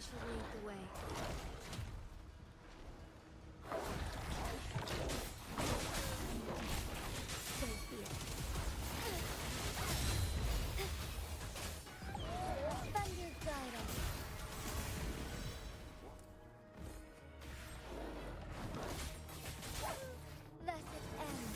shall lead the way. So be it. Thunder guide us. Thus it ends.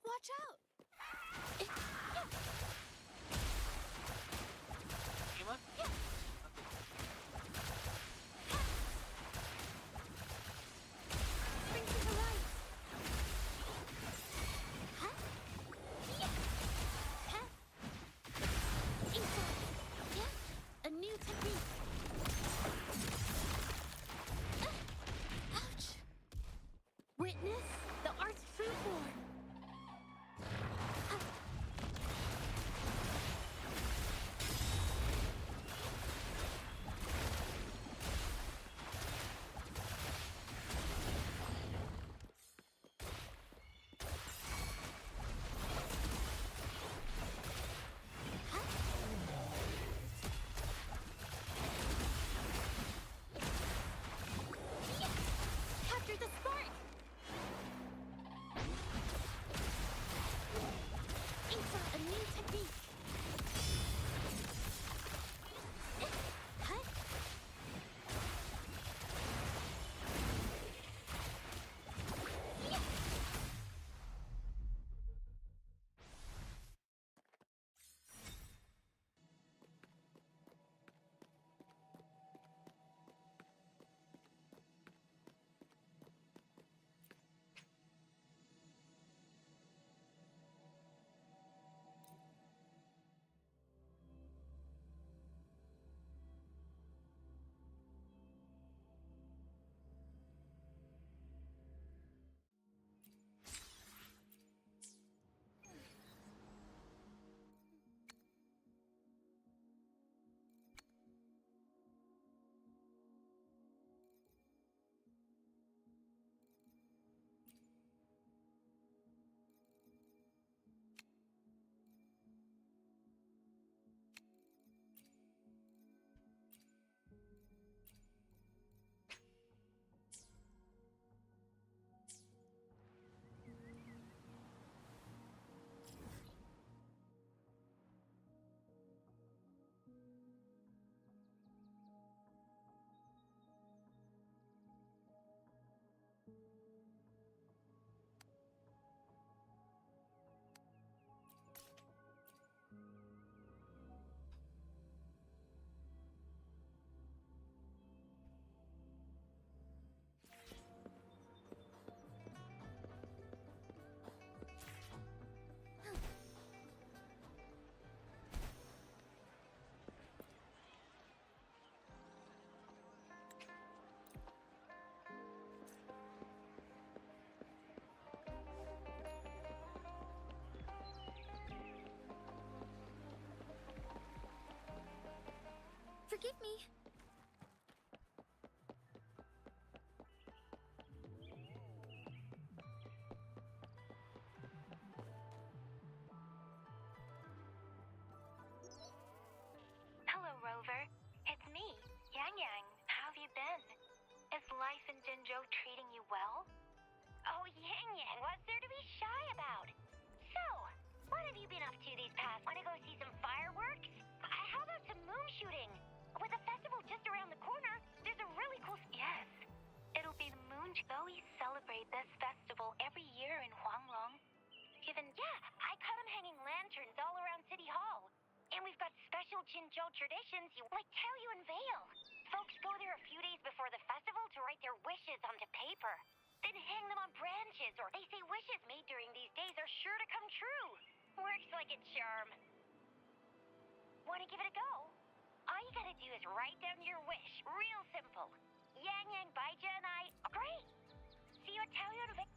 Watch out! Gimana? Spring to the right! Huh? Yeah! Huh? Inside! Yeah! A new technique! Ouch! Witness the art's true form! Capture the spark! Insert a new technique! Huh? Forgive me. Hello, Rover. It's me, Yang Yang. How have you been? Is life in Jinzhou treating you well? Yang Yang, what's there to be shy about? So, what have you been up to these past? Want to go see some fireworks? How about some moon shooting? With the festival just around the corner, there's a really cool... Yes, it'll be the moon. We celebrate this festival every year in Huanglong. Yeah, I caught them hanging lanterns all around City Hall. And we've got special Jinzhou traditions, like Tell You Unveil. Folks go there a few days before the festival to write their wishes onto paper. Then hang them on branches, or they say wishes made during these days are sure to come true. Works like a charm. Want to give it a go? All you gotta do is write down your wish. Real simple. Yang Yang, Baija, and I... Great! See you at Tell You Unveil.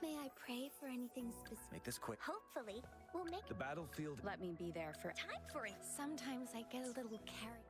May I pray for anything specific? Make this quick. Hopefully, we'll make The battlefield. Let me be there for... time for it. Sometimes I get a little carried.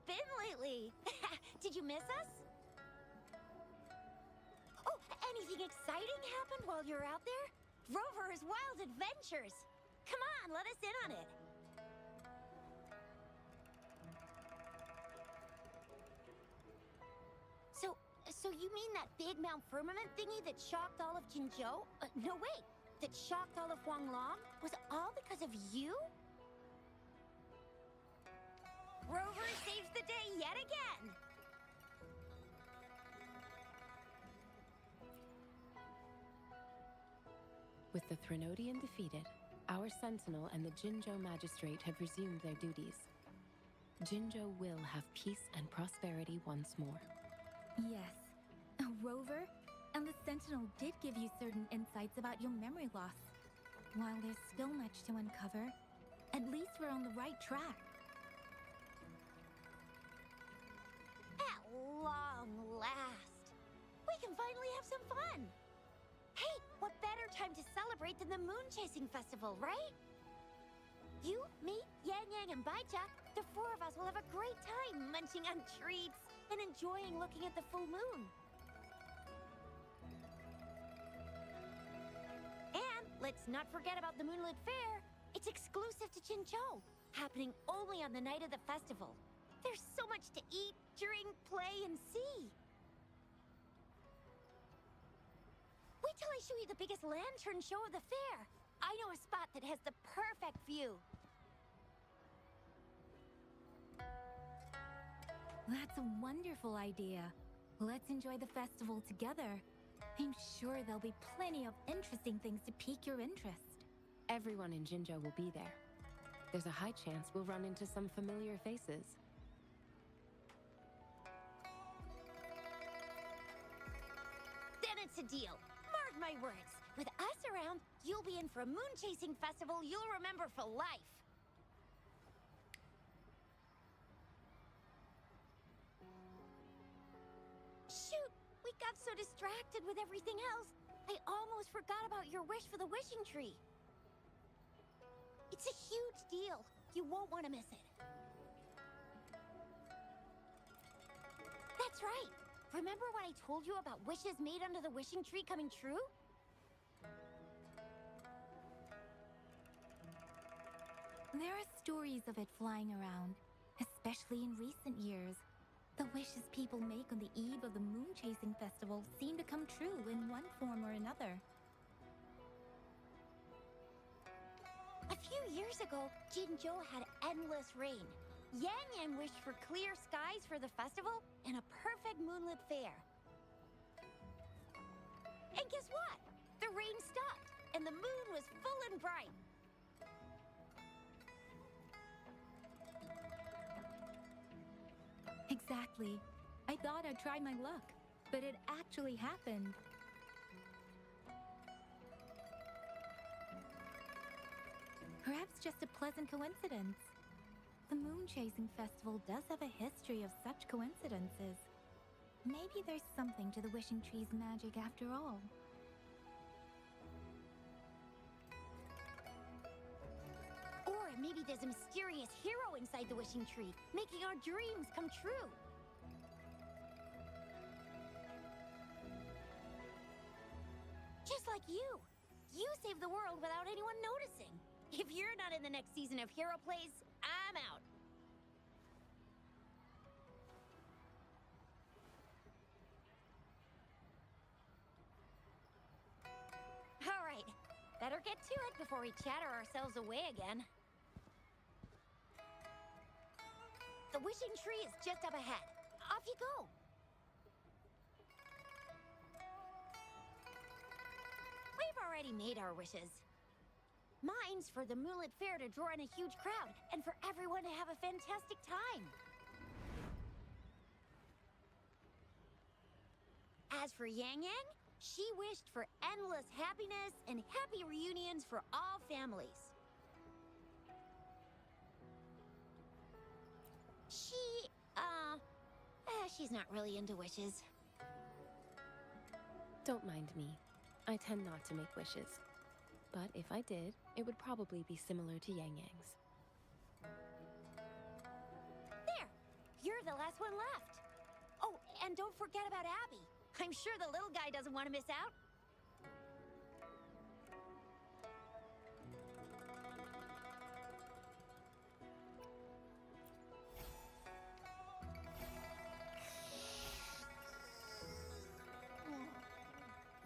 been lately? Did you miss us? Oh, anything exciting happened while you were out there? Rover's Wild Adventures! Come on, let us in on it. So you mean that big Mount Firmament thingy that shocked all of Jinzhou? No, wait. That shocked all of Huanglong? Was all because of you? Rover saves the day yet again! With the Threnodian defeated, our Sentinel and the Jinzhou Magistrate have resumed their duties. Jinzhou will have peace and prosperity once more. Yes. Rover and the Sentinel did give you certain insights about your memory loss. While there's still much to uncover, at least we're on the right track. At long last, we can finally have some fun. Hey, what better time to celebrate than the Moon Chasing Festival, right? You, me, Yang Yang, and Baicha, the four of us will have a great time munching on treats and enjoying looking at the full moon. And let's not forget about the Moonlit Fair. It's exclusive to Jinzhou, happening only on the night of the festival. There's so much to eat, drink, play, and see. Wait till I show you the biggest lantern show of the fair. I know a spot that has the perfect view. That's a wonderful idea. Let's enjoy the festival together. I'm sure there'll be plenty of interesting things to pique your interest. Everyone in Jinzhou will be there. There's a high chance we'll run into some familiar faces. Then it's a deal. Mark my words. With us around, you'll be in for a moon chasing festival you'll remember for life. Shoot, we got so distracted with everything else, I almost forgot about your wish for the wishing tree. It's a huge deal. You won't want to miss it. That's right. Remember what I told you about wishes made under the wishing tree coming true? There are stories of it flying around, especially in recent years. The wishes people make on the eve of the Moon Chasing Festival seem to come true in one form or another. A few years ago, Jinzhou had endless rain. Yang Yang wished for clear skies for the festival and a perfect moonlit fair. And guess what? The rain stopped, and the moon was full and bright. Exactly. I thought I'd try my luck, but it actually happened. Perhaps just a pleasant coincidence. The Moon Chasing Festival does have a history of such coincidences. Maybe there's something to the wishing tree's magic after all. Or maybe there's a mysterious hero inside the wishing tree, making our dreams come true. Just like you. You saved the world without anyone noticing. If you're not in the next season of Hero Plays, I'm out. All right, better get to it before we chatter ourselves away again. The wishing tree is just up ahead. Off you go. We've already made our wishes. Mine's for the Moonlit Fair to draw in a huge crowd and for everyone to have a fantastic time. As for Yang Yang, she wished for endless happiness and happy reunions for all families. She's not really into wishes. Don't mind me. I tend not to make wishes. But if I did, it would probably be similar to Yang Yang's. There! You're last one left. Oh, and don't forget about Abby. I'm sure the little guy doesn't want to miss out.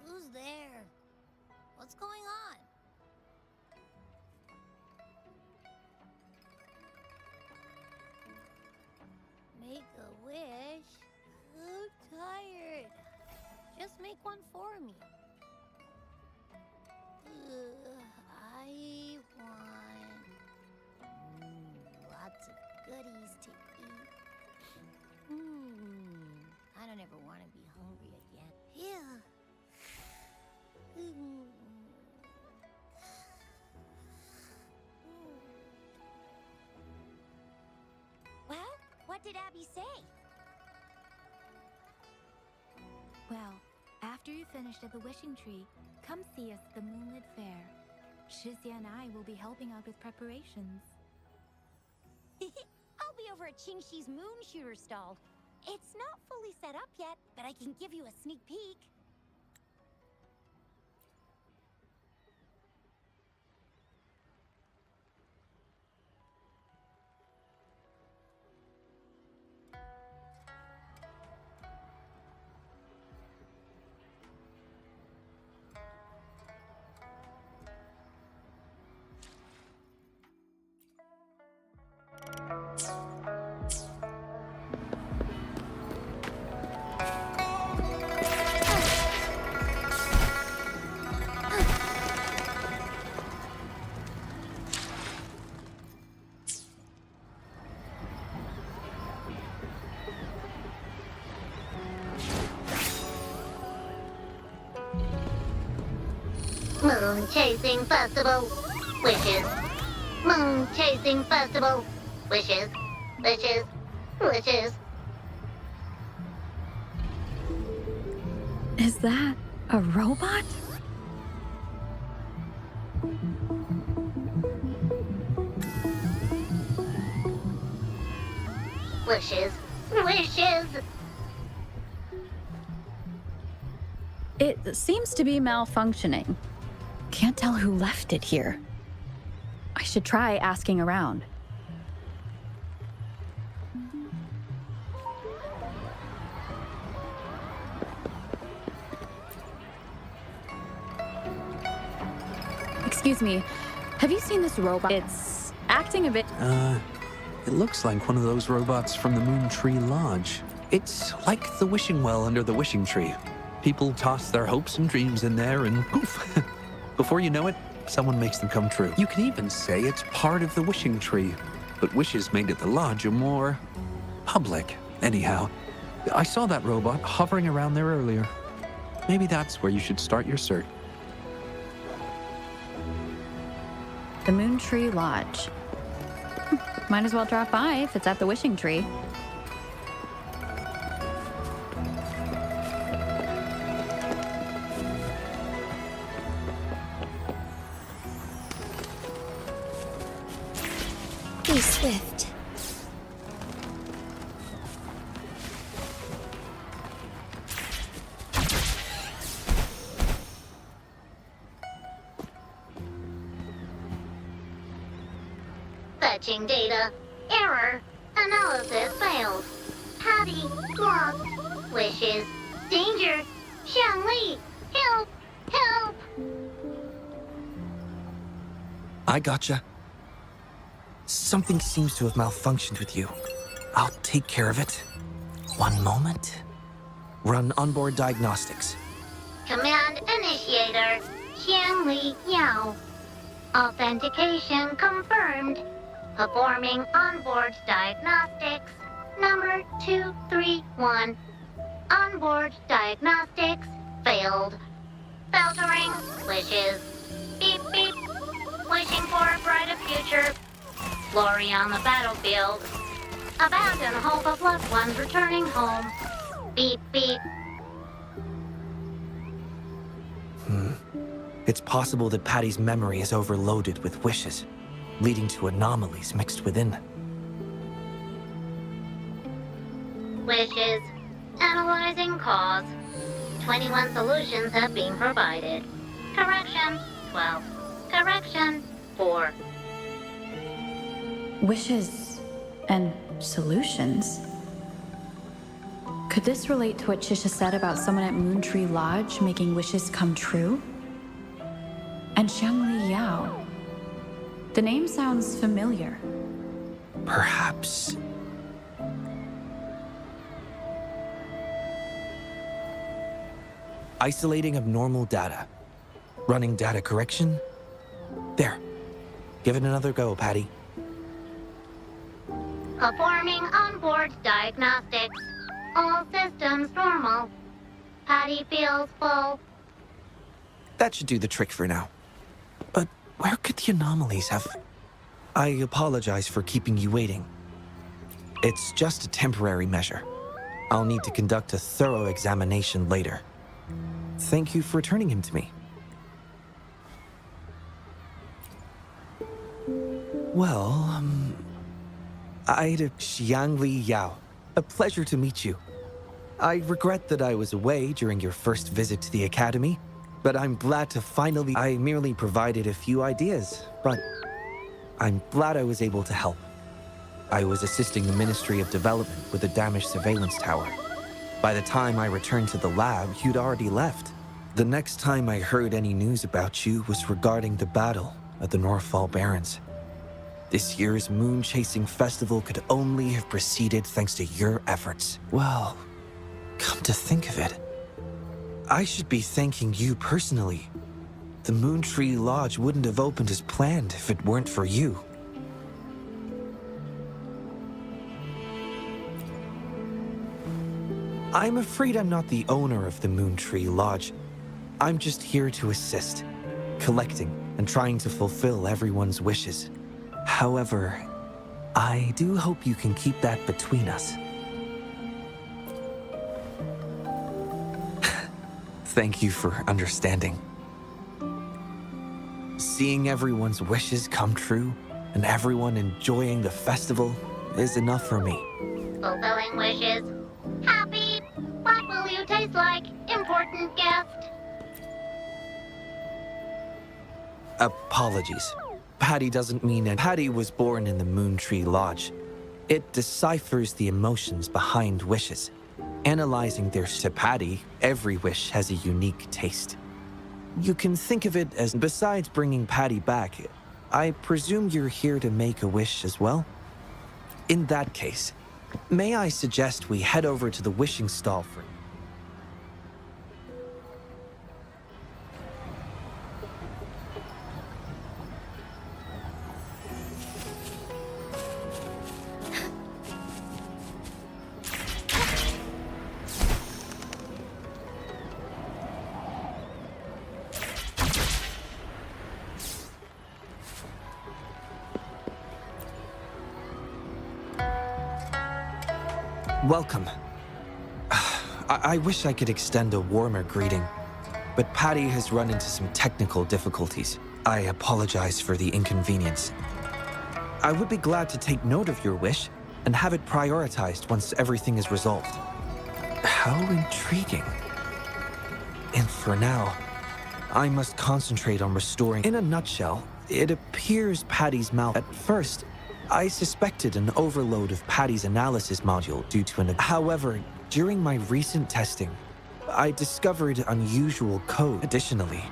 Who's there? What's going on? Make a wish? I'm tired. Just make one for me. I want lots of goodies to eat. I don't ever want to be hungry again. Yeah. Well, what did Abby say? Well, after you finished at the Wishing Tree, come see us at the Moonlit Fair. Zhezhi and I will be helping out with preparations. I'll be over at Qingxi's moon shooter stall. It's not fully set up yet, but I can give you a sneak peek. Moon Chasing Festival. Wishes. Moon Chasing Festival. Wishes. Wishes. Wishes. Is that a robot? Wishes. Wishes. It seems to be malfunctioning. Can't tell who left it here. I should try asking around. Excuse me, have you seen this robot? It's acting a bit... It looks like one of those robots from the Moon Tree Lodge. It's like the wishing well under the wishing tree. People toss their hopes and dreams in there and poof. Before you know it, someone makes them come true. You can even say it's part of the wishing tree. But wishes made at the lodge are more public. Anyhow, I saw that robot hovering around there earlier. Maybe that's where you should start your search. The Moon Tree Lodge. Might as well drop by if it's at the wishing tree. Be swift. Fetching data. Error. Analysis failed. Patty lost. Wishes. Danger. Xiangli. Help. Help. I gotcha. Something seems to have malfunctioned with you. I'll take care of it. One moment. Run onboard diagnostics. Command initiator. Xiangli Yao. Authentication confirmed. Performing onboard diagnostics. Number 231. Onboard diagnostics failed. Filtering wishes. Beep beep. Wishing for a brighter future. Glory on the battlefield. Abandon hope of loved ones returning home. Beep beep. It's possible that Patty's memory is overloaded with wishes, leading to anomalies mixed within. Wishes. Analyzing cause. 21 solutions have been provided. Correction, 12. Correction, 4. Wishes and solutions? Could this relate to what Chisha said about someone at Moontree Lodge making wishes come true? And Xiangli Yao. The name sounds familiar. Perhaps. Isolating abnormal data. Running data correction. There. Give it another go, Patty. Performing onboard diagnostics. All systems normal. Patty feels full. That should do the trick for now. But where could the anomalies have... I apologize for keeping you waiting. It's just a temporary measure. I'll need to conduct a thorough examination later. Thank you for returning him to me. Well, I'd Xiangli Yao. A pleasure to meet you. I regret that I was away during your first visit to the Academy, but I'm glad to finally... I merely provided a few ideas, but I'm glad I was able to help. I was assisting the Ministry of Development with the damaged surveillance tower. By the time I returned to the lab, you'd already left. The next time I heard any news about you was regarding the battle at the Northfall Barrens. This year's moon-chasing festival could only have proceeded thanks to your efforts. Well, come to think of it, I should be thanking you personally. The Moontree Lodge wouldn't have opened as planned if it weren't for you. I'm afraid I'm not the owner of the Moontree Lodge. I'm just here to assist, collecting and trying to fulfill everyone's wishes. However, I do hope you can keep that between us. Thank you for understanding. Seeing everyone's wishes come true and everyone enjoying the festival is enough for me. Fulfilling wishes. Happy. What will you taste like, important guest? Apologies. Patty doesn't mean it. Patty was born in the Moontree Lodge. It deciphers the emotions behind wishes. Analyzing their to Patty, every wish has a unique taste. You can think of it as, besides bringing Patty back, I presume you're here to make a wish as well? In that case, may I suggest we head over to the wishing stall for... Welcome. I wish I could extend a warmer greeting, but Patty has run into some technical difficulties. I apologize for the inconvenience. I would be glad to take note of your wish and have it prioritized once everything is resolved. How intriguing. And for now, I must concentrate on restoring... In a nutshell, it appears Patty's mouth... At first, I suspected an overload of Patty's analysis module due to an... However, during my recent testing, I discovered unusual code. Additionally,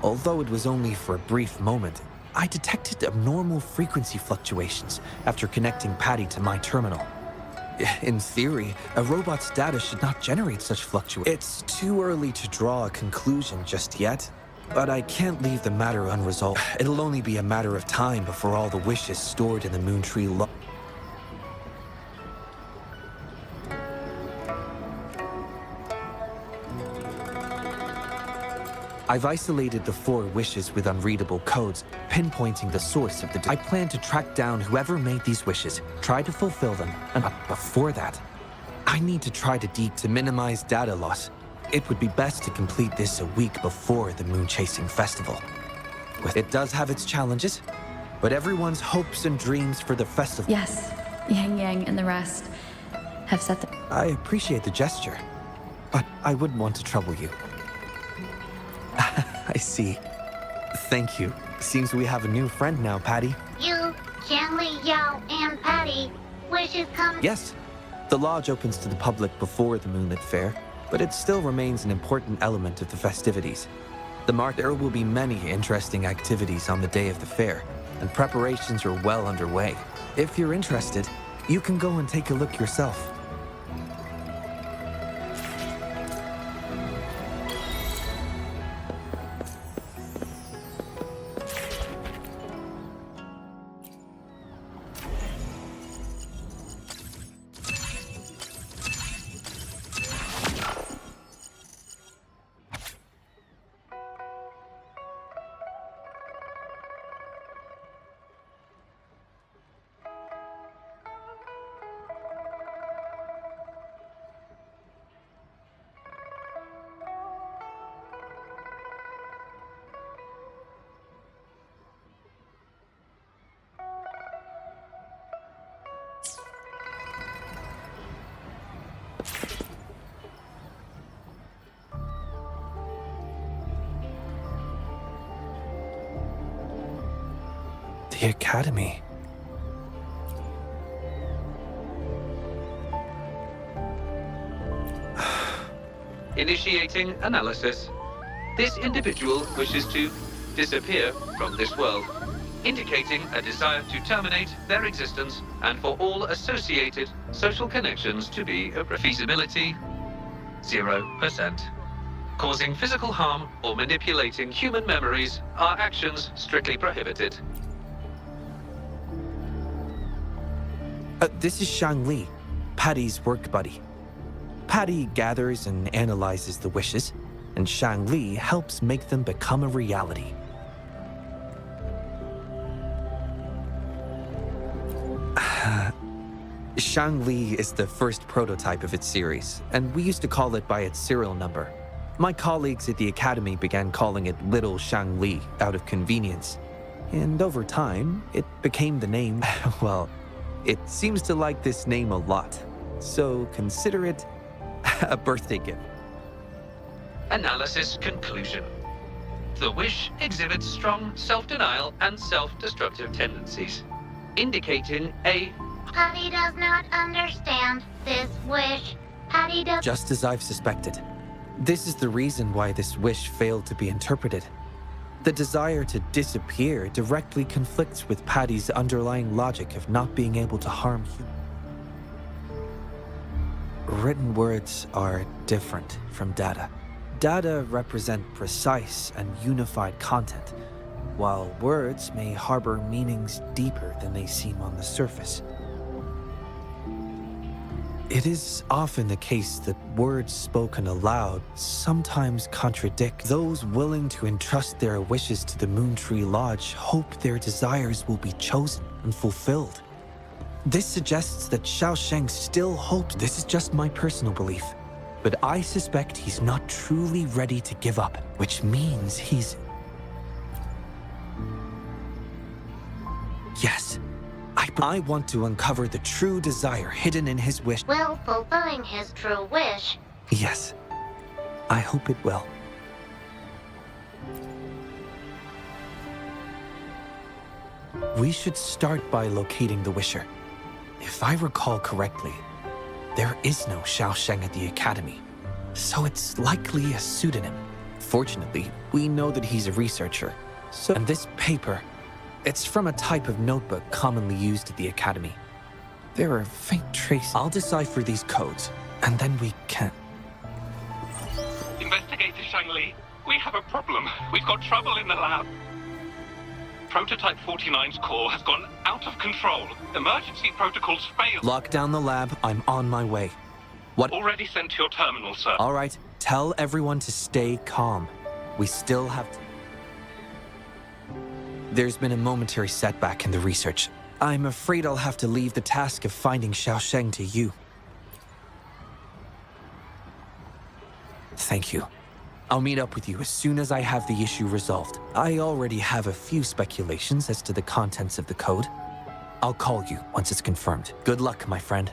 although it was only for a brief moment, I detected abnormal frequency fluctuations after connecting Patty to my terminal. In theory, a robot's data should not generate such fluctuations. It's too early to draw a conclusion just yet, but I can't leave the matter unresolved. It'll only be a matter of time before all the wishes stored in the Moontree Lodge. I've isolated the 4 wishes with unreadable codes, pinpointing the source of the... I plan to track down whoever made these wishes, try to fulfill them, and before that, I need to try to minimize data loss. It would be best to complete this a week before the Moon-Chasing Festival. It does have its challenges, but everyone's hopes and dreams for the festival... Yes, Yang Yang and the rest. have set the... I appreciate the gesture, but I wouldn't want to trouble you. I see. Thank you. Seems we have a new friend now, Patty. You, Qianli, Yao, and Patty, wishes come... Yes. The lodge opens to the public before the Moonlit Fair, but it still remains an important element of the festivities. There will be many interesting activities on the day of the fair, and preparations are well underway. If you're interested, you can go and take a look yourself. The Academy. Initiating analysis. This individual wishes to disappear from this world, indicating a desire to terminate their existence and for all associated social connections to be a feasibility 0%. Causing physical harm or manipulating human memories are actions strictly prohibited. This is Shang Li, Patty's work buddy. Patty gathers and analyzes the wishes, and Shang Li helps make them become a reality. Shang Li is the first prototype of its series, and we used to call it by its serial number. My colleagues at the Academy began calling it Little Shang Li out of convenience, and over time, it became the name. Well, it seems to like this name a lot, so consider it a birthday gift. Analysis conclusion. The wish exhibits strong self-denial and self-destructive tendencies, indicating a... Patty does not understand this wish. Patty does... Just as I've suspected. This is the reason why this wish failed to be interpreted. The desire to disappear directly conflicts with Patty's underlying logic of not being able to harm humans. Written words are different from data. Data represent precise and unified content, while words may harbor meanings deeper than they seem on the surface. It is often the case that words spoken aloud sometimes contradict. Those willing to entrust their wishes to the Moontree Lodge hope their desires will be chosen and fulfilled. This suggests that Xiaosheng still hopes. This is just my personal belief, but I suspect he's not truly ready to give up, which means he's... Yes. I want to uncover the true desire hidden in his wish. Will fulfilling his true wish. Yes. I hope it will. We should start by locating the Wisher. If I recall correctly, there is no Xiaosheng at the Academy, so it's likely a pseudonym. Fortunately, we know that he's a researcher. And this paper, it's from a type of notebook commonly used at the Academy. There are faint traces. I'll decipher these codes, and then we can... Investigator Shang Li, we have a problem. We've got trouble in the lab. Prototype 49's core has gone out of control. Emergency protocols failed. Lock down the lab. I'm on my way. What? Already sent to your terminal, sir. All right. Tell everyone to stay calm. We still have to... There's been a momentary setback in the research. I'm afraid I'll have to leave the task of finding Xiaosheng to you. Thank you. I'll meet up with you as soon as I have the issue resolved. I already have a few speculations as to the contents of the code. I'll call you once it's confirmed. Good luck, my friend.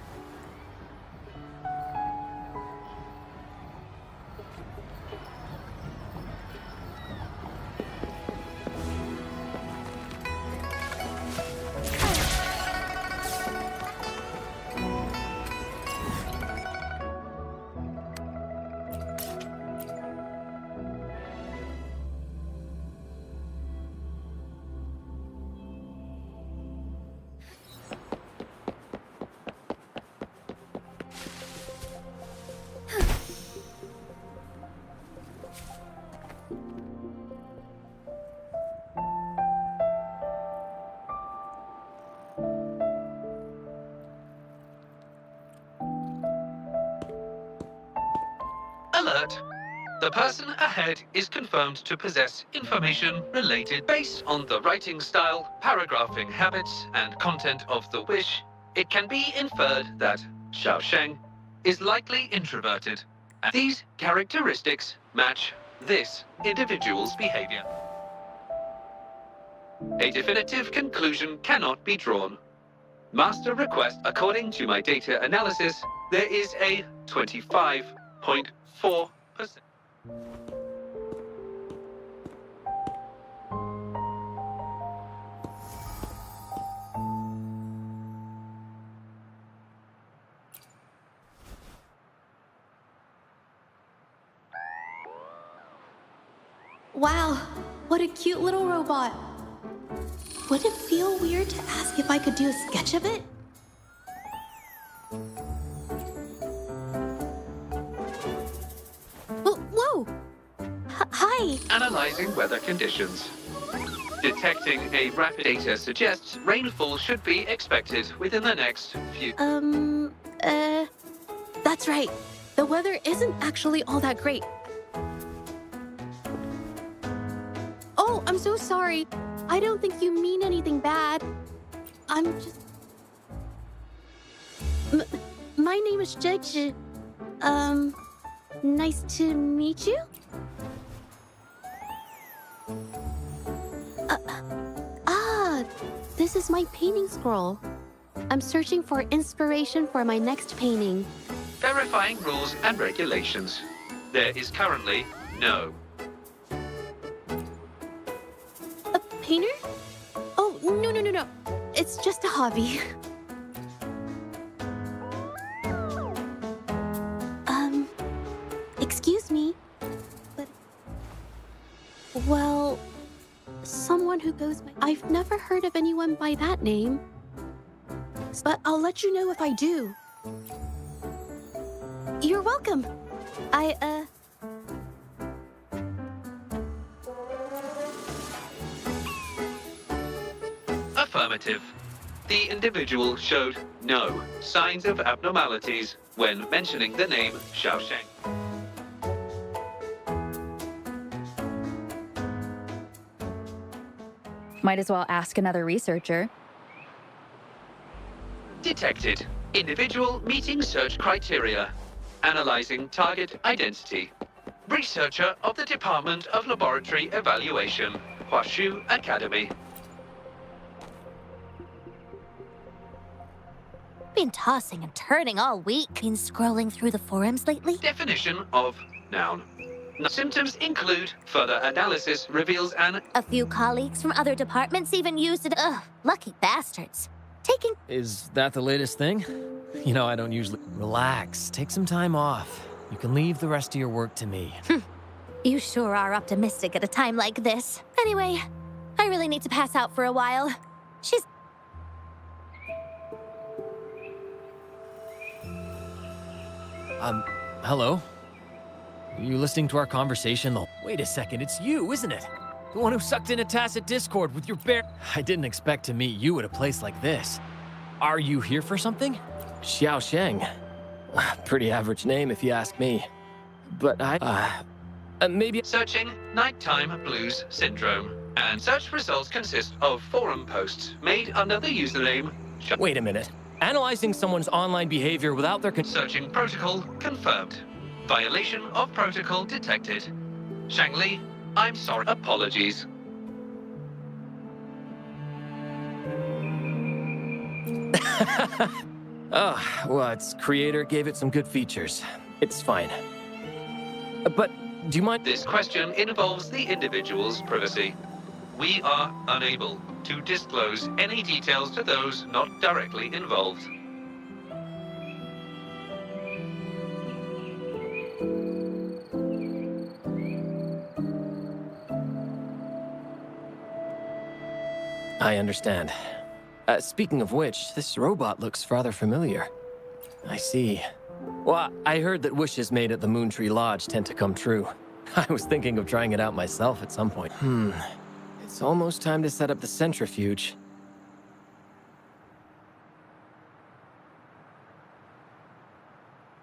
Alert! The person ahead is confirmed to possess information related based on the writing style, paragraphing habits, and content of the wish. It can be inferred that Xiao Sheng is likely introverted. And these characteristics match this individual's behavior. A definitive conclusion cannot be drawn. Master request, according to my data analysis, there is a 25.4%. Wow, what a cute little robot. Would it feel weird to ask if I could do a sketch of it? Whoa! Hi! Analyzing weather conditions. Detecting a rapid data suggests rainfall should be expected within the next few... That's right. The weather isn't actually all that great. Oh, I'm so sorry. I don't think you mean anything bad. I'm just... My name is Zhezhi. Nice to meet you? This is my painting scroll. I'm searching for inspiration for my next painting. Verifying rules and regulations. There is currently no. A painter? Oh, no. It's just a hobby. Excuse me, but... Well, someone who goes by... I've never heard of anyone by that name. But I'll let you know if I do. You're welcome. Affirmative. The individual showed no signs of abnormalities when mentioning the name Xiao Sheng. Might as well ask another researcher. Detected. Individual meeting search criteria. Analyzing target identity. Researcher of the Department of Laboratory Evaluation, Huashu Academy. Been tossing and turning all week. Been scrolling through the forums lately. Definition of noun. Symptoms include further analysis reveals an... A few colleagues from other departments even used it. Ugh, lucky bastards. Taking... Is that the latest thing? You know, I don't usually... Relax, take some time off. You can leave the rest of your work to me. You sure are optimistic at a time like this. Anyway, I really need to pass out for a while. She's... Hello? Are you listening to our conversation? Wait a second, it's you, isn't it? The one who sucked into tacit discord with your bear... I didn't expect to meet you at a place like this. Are you here for something? Xiao Sheng. Pretty average name if you ask me. But maybe... Searching nighttime blues syndrome. And search results consist of forum posts made under the username... Wait a minute. Analyzing someone's online behavior without their... Searching protocol confirmed. Violation of protocol detected. Shangli, I'm sorry. Apologies. Oh, well, its creator gave it some good features. It's fine. But, do you mind... This question involves the individual's privacy. We are unable to disclose any details to those not directly involved. I understand. Speaking of which, this robot looks rather familiar. I see. Well, I heard that wishes made at the Moontree Lodge tend to come true. I was thinking of trying it out myself at some point. It's almost time to set up the centrifuge.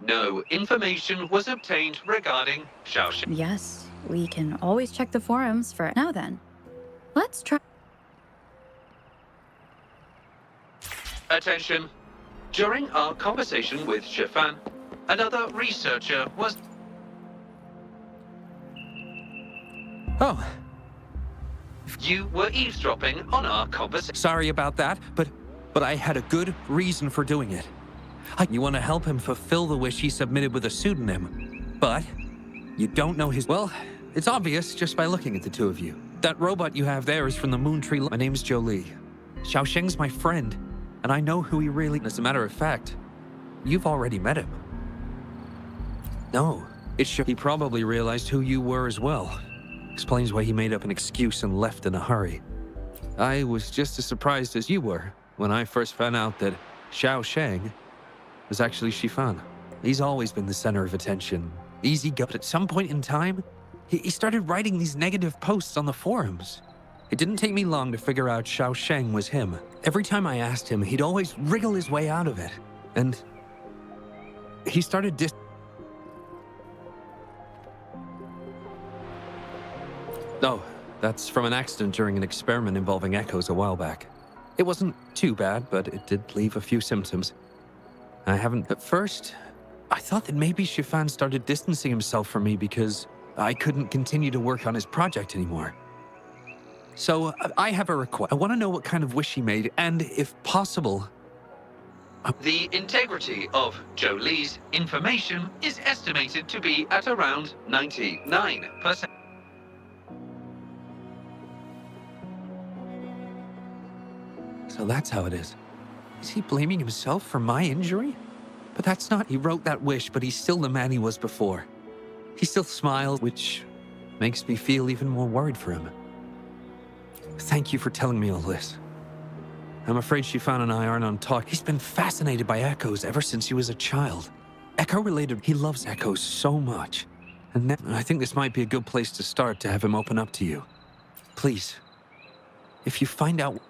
no information was obtained regarding Xiaosheng. Yes, we can always check the forums for now then. Let's try. Attention. During our conversation with Shifan, another researcher was... Oh. You were eavesdropping on our conversation. Sorry about that, but I had a good reason for doing it. You want to help him fulfill the wish he submitted with a pseudonym, but you don't know his... Well, it's obvious just by looking at the two of you. That robot you have there is from the Moon Tree... My name's Jolie. Xiaosheng's my friend, and I know who he really... As a matter of fact, you've already met him. No, he probably realized who you were as well. Explains why he made up an excuse and left in a hurry. I was just as surprised as you were when I first found out that Xiaosheng was actually Shifan. He's always been the center of attention. Easy go, but at some point in time, he started writing these negative posts on the forums. It didn't take me long to figure out Xiaosheng was him. Every time I asked him, he'd always wriggle his way out of it. And he started Oh, that's from an accident during an experiment involving echoes a while back. It wasn't too bad, but it did leave a few symptoms. At first, I thought that maybe Shifan started distancing himself from me because I couldn't continue to work on his project anymore. So I have a request. I want to know what kind of wish he made, and if possible... The integrity of Jolie's information is estimated to be at around 99%. So that's how it is. Is he blaming himself for my injury? But that's not... He wrote that wish, but he's still the man he was before. He still smiles, which makes me feel even more worried for him. Thank you for telling me all this. I'm afraid Shifan and I aren't on talk. He's been fascinated by echoes ever since he was a child. Echo-related, he loves echoes so much. And I think this might be a good place to start to have him open up to you. Please, if you find out...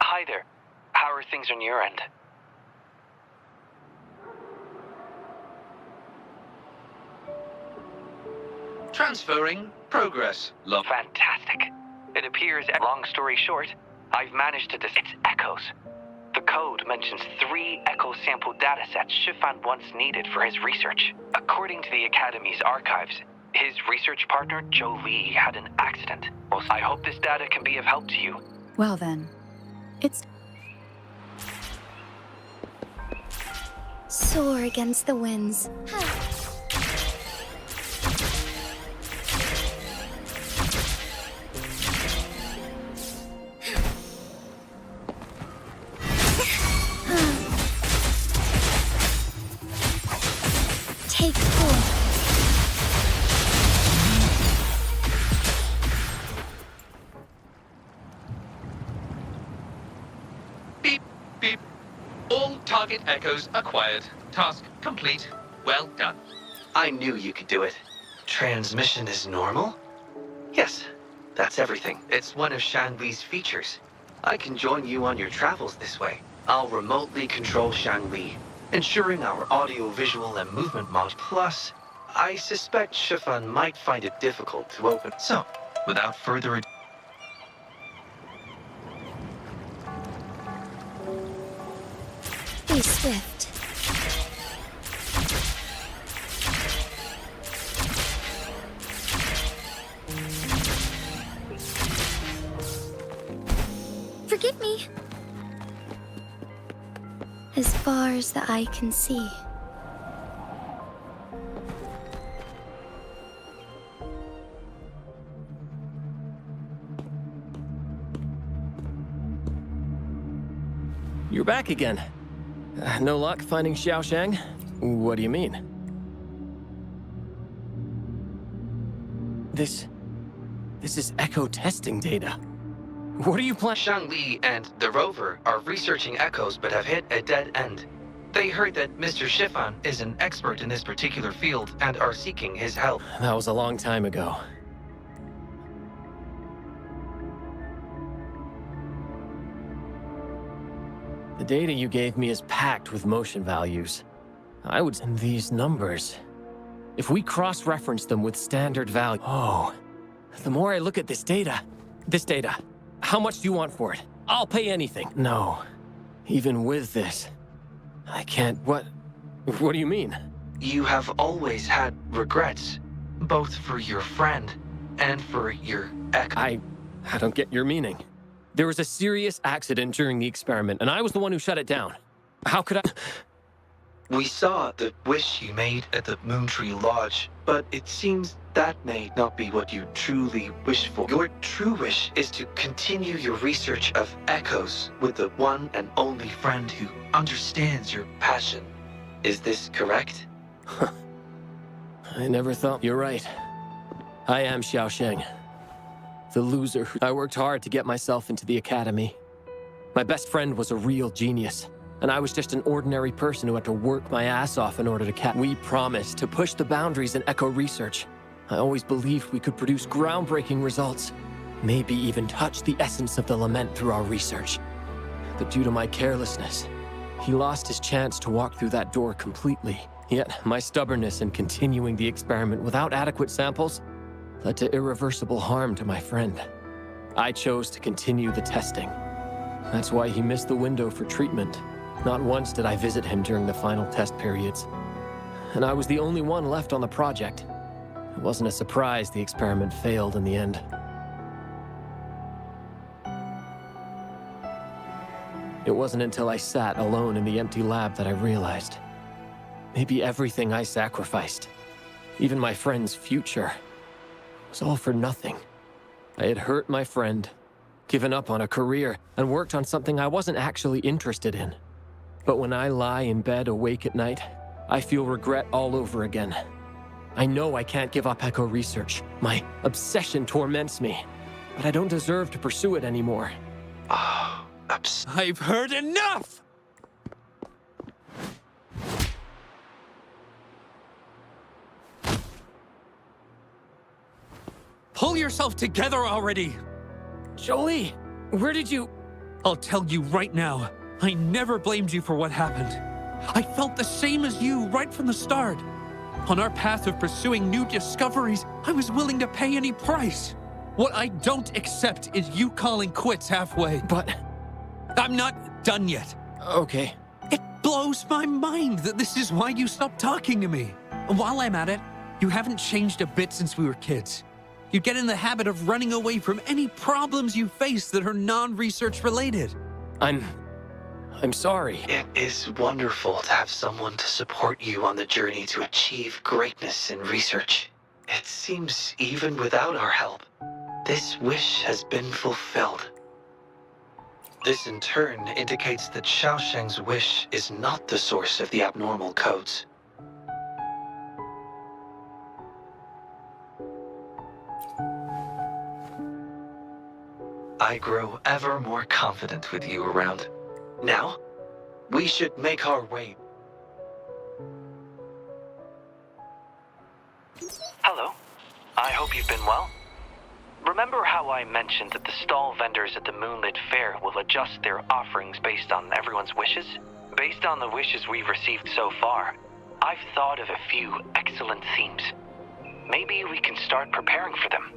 Hi there. How are things on your end? Transferring progress. Fantastic. It appears, long story short, I've managed to It's echoes. The code mentions 3 echo sample datasets Shifan once needed for his research. According to the Academy's archives, his research partner, Jolie, had an accident. Well, I hope this data can be of help to you. Well then, it's... Soar against the winds. Take 4. Beep, beep. All target echoes acquired. Task complete. Well done. I knew you could do it. Transmission is normal? Yes, that's everything. It's one of Shanli's features. I can join you on your travels this way. I'll remotely control Shanli, ensuring our audio-visual and movement mod. Plus, I suspect Shifan might find it difficult to open. So, without further ado... Be swift. Forgive me. As far as the eye can see. You're back again. No luck finding Xiaosheng? What do you mean? This is echo testing data. What are you planning? Shanli and the rover are researching echoes but have hit a dead end. They heard that Mr. Shifan is an expert in this particular field and are seeking his help. That was a long time ago. The data you gave me is packed with motion values. I would send these numbers. If we cross-reference them with standard value... Oh, the more I look at this data, how much do you want for it? I'll pay anything. No, even with this, I can't... What do you mean? You have always had regrets, both for your friend and for your ex. I don't get your meaning. There was a serious accident during the experiment, and I was the one who shut it down. How could I... We saw the wish you made at the Moontree Lodge, but it seems that may not be what you truly wish for. Your true wish is to continue your research of echoes with the one and only friend who understands your passion. Is this correct? I never thought... You're right. I am Xiaosheng. The loser. I worked hard to get myself into the academy. My best friend was a real genius, and I was just an ordinary person who had to work my ass off in order to catch. We promised to push the boundaries in echo research. I always believed we could produce groundbreaking results, maybe even touch the essence of the lament through our research. But due to my carelessness, he lost his chance to walk through that door completely. Yet, my stubbornness in continuing the experiment without adequate samples led to irreversible harm to my friend. I chose to continue the testing. That's why he missed the window for treatment. Not once did I visit him during the final test periods. And I was the only one left on the project. It wasn't a surprise the experiment failed in the end. It wasn't until I sat alone in the empty lab that I realized. Maybe everything I sacrificed, even my friend's future, was all for nothing. I had hurt my friend, given up on a career, and worked on something I wasn't actually interested in. But when I lie in bed awake at night, I feel regret all over again. I know I can't give up echo research. My obsession torments me, but I don't deserve to pursue it anymore. I've heard enough! Pull yourself together already! Jolie, where did you... I'll tell you right now, I never blamed you for what happened. I felt the same as you right from the start. On our path of pursuing new discoveries, I was willing to pay any price. What I don't accept is you calling quits halfway. But... I'm not done yet. Okay. It blows my mind that this is why you stopped talking to me. And while I'm at it, you haven't changed a bit since we were kids. You get in the habit of running away from any problems you face that are non-research related. I'm sorry. It is wonderful to have someone to support you on the journey to achieve greatness in research. It seems even without our help, this wish has been fulfilled. This in turn indicates that Xiaosheng's wish is not the source of the abnormal codes. I grow ever more confident with you around. Now, we should make our way. Hello. I hope you've been well. Remember how I mentioned that the stall vendors at the Moonlit Fair will adjust their offerings based on everyone's wishes? Based on the wishes we've received so far, I've thought of a few excellent themes. Maybe we can start preparing for them.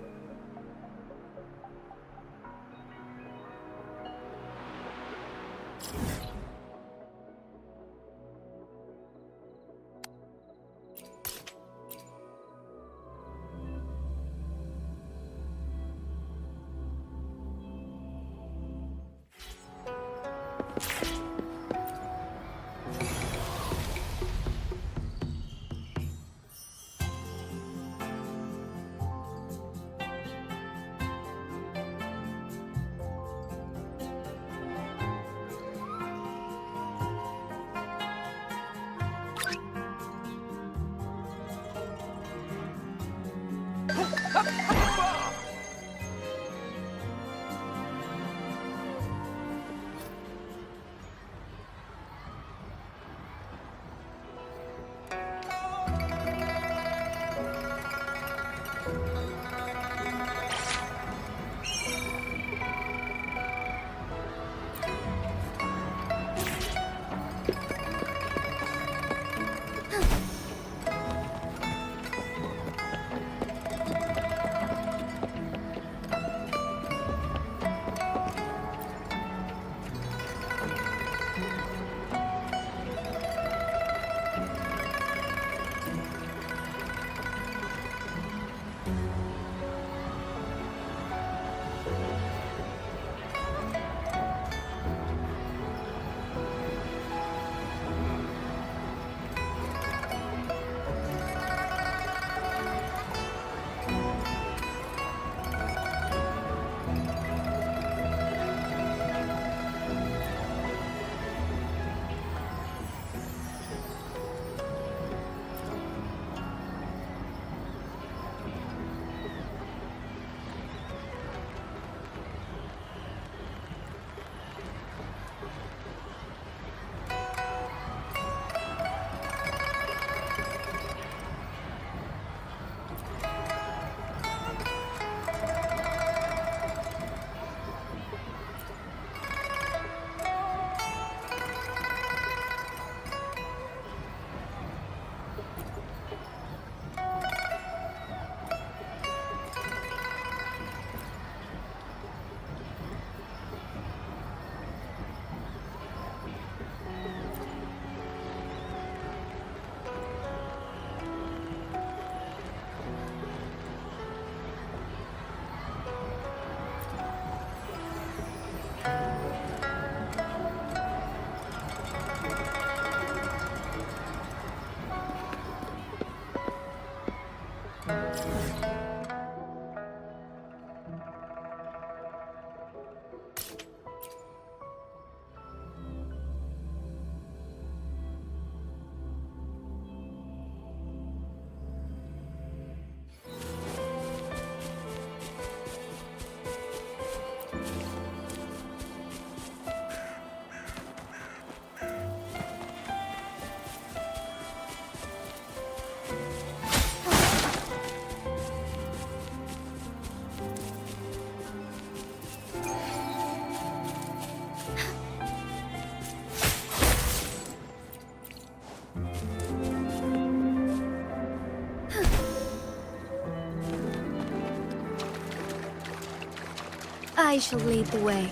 I shall lead the way.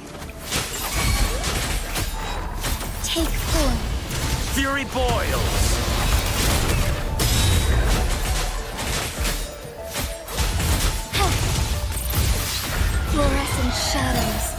Take form. Fury boils! Fluorescent shadows.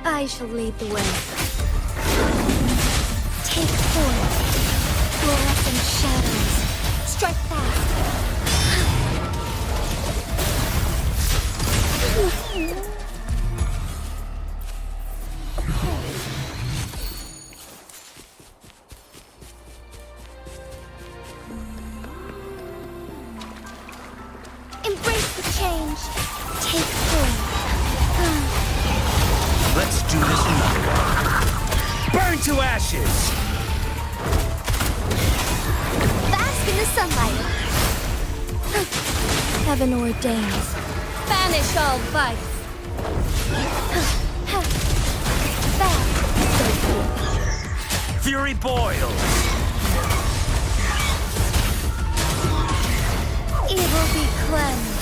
I shall lead the way. Take form. Fluorescent shadows. Strike fast. Embrace the change. Take form. Let's do this another way. Burn to ashes! Bask in the sunlight. Heaven ordains. Banish all vice. Fury boils! Evil be cleansed.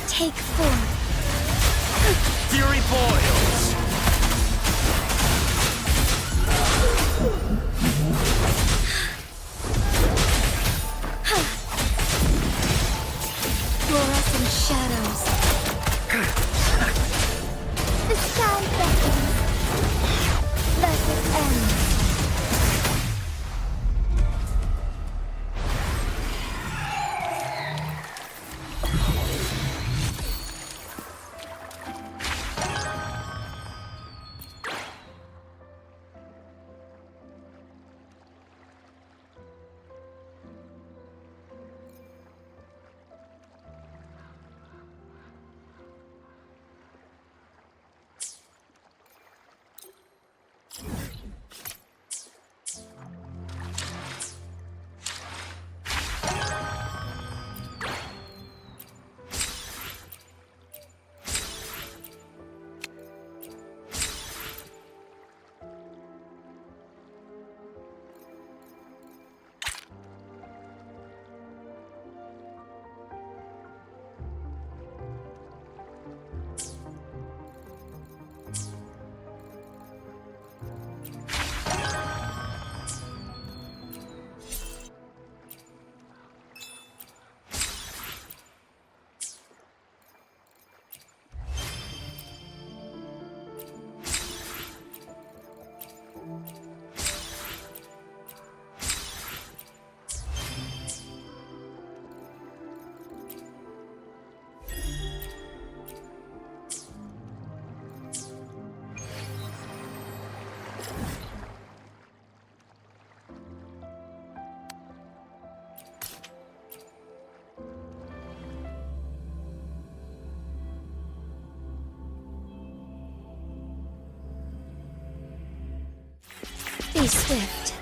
Take form. Fury boils! Fluorescent shadows. The sky beckons. Let it end. Be swift.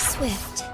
swift.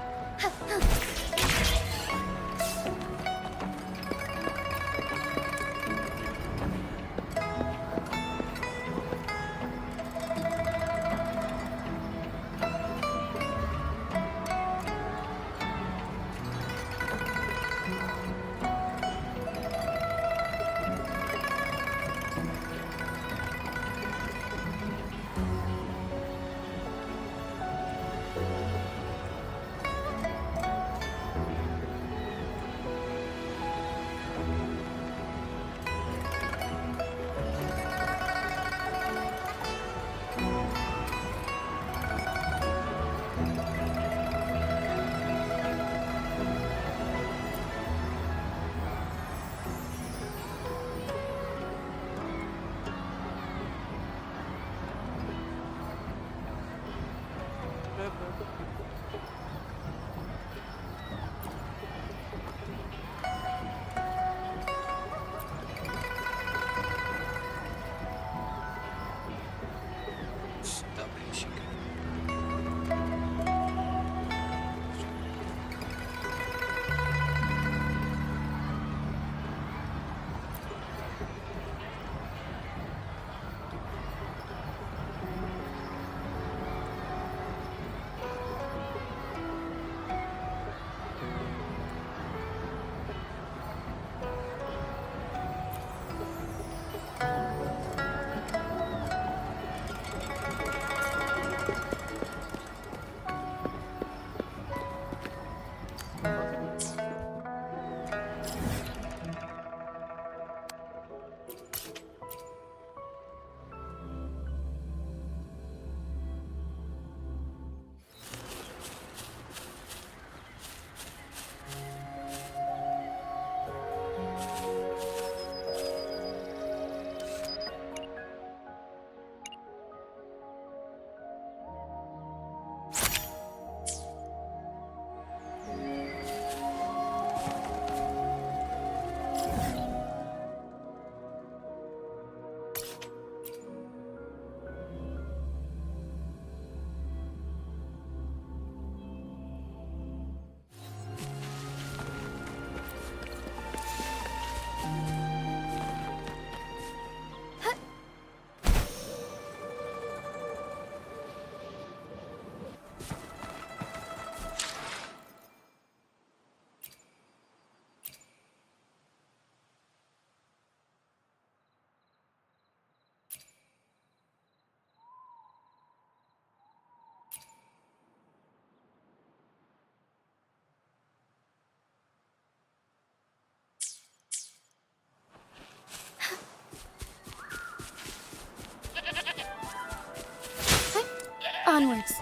Onwards.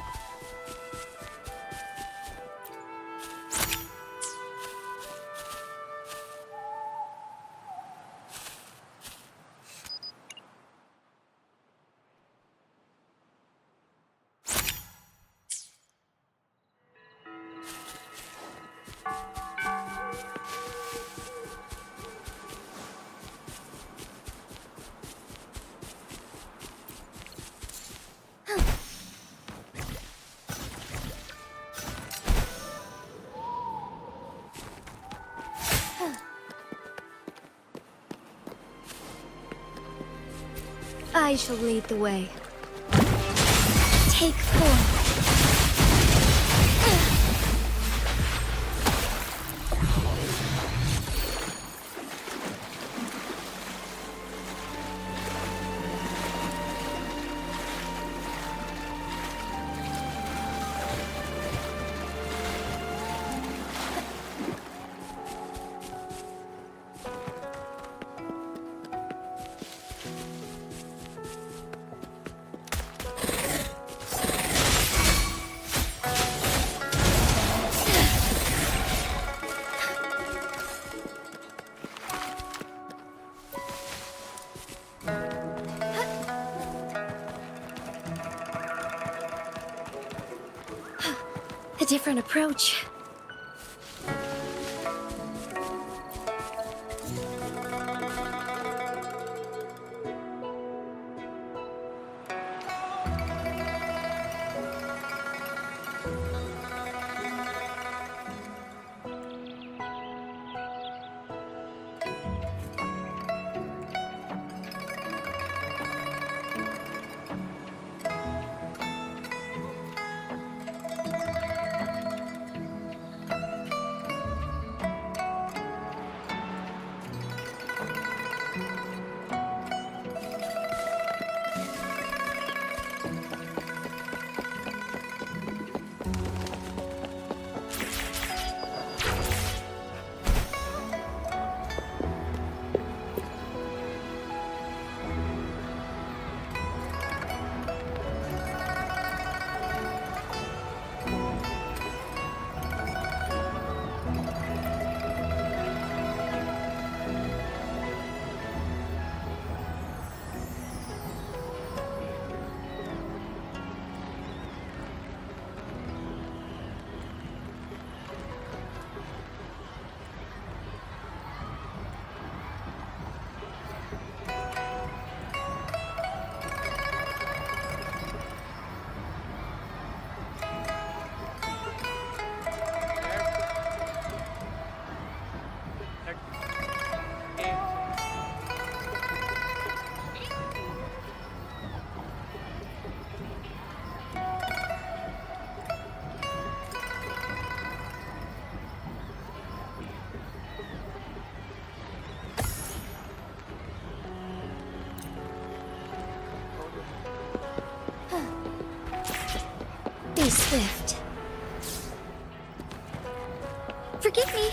I shall lead the way. Take form. A different approach. Be swift. Forgive me.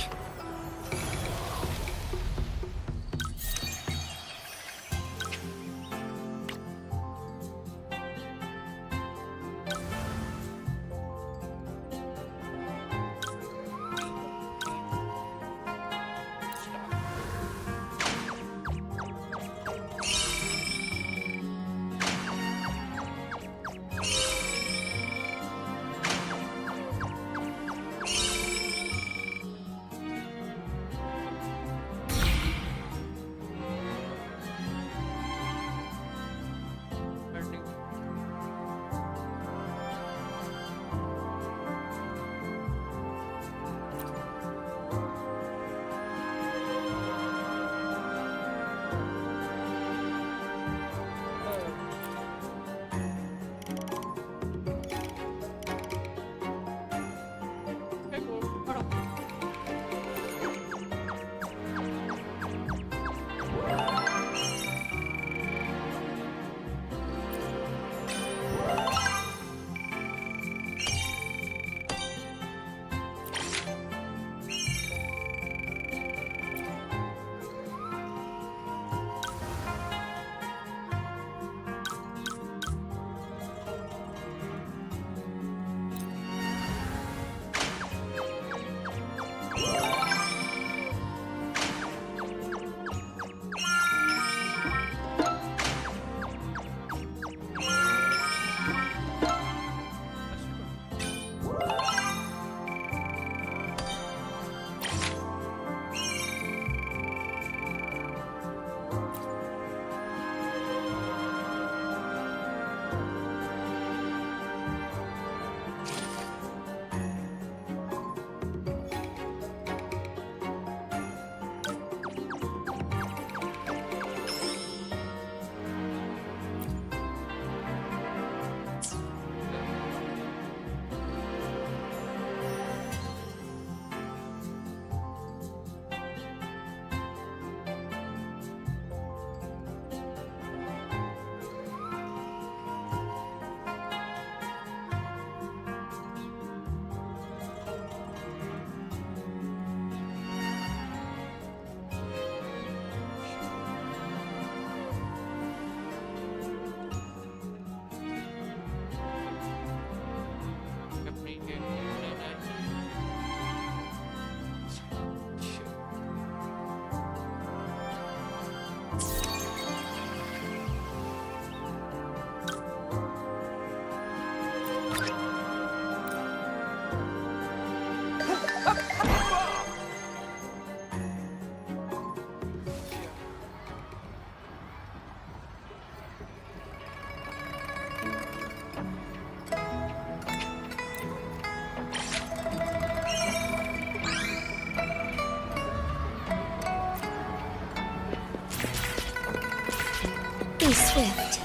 Be swift.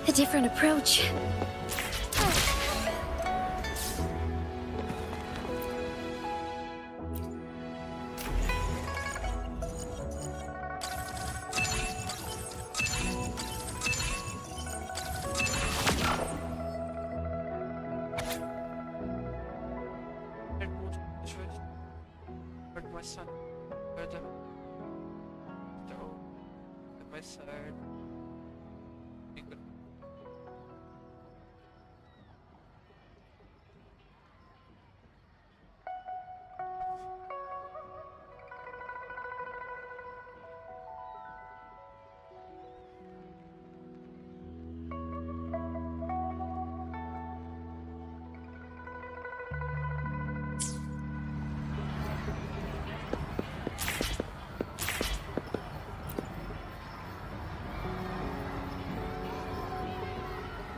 A different approach.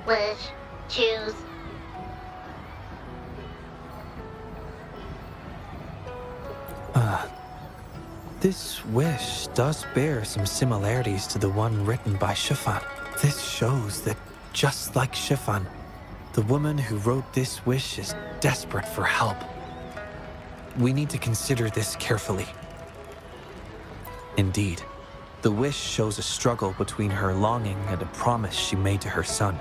Wish. Choose. This wish does bear some similarities to the one written by Shifan. This shows that, just like Shifan, the woman who wrote this wish is desperate for help. We need to consider this carefully. Indeed, The wish shows a struggle between her longing and a promise she made to her son.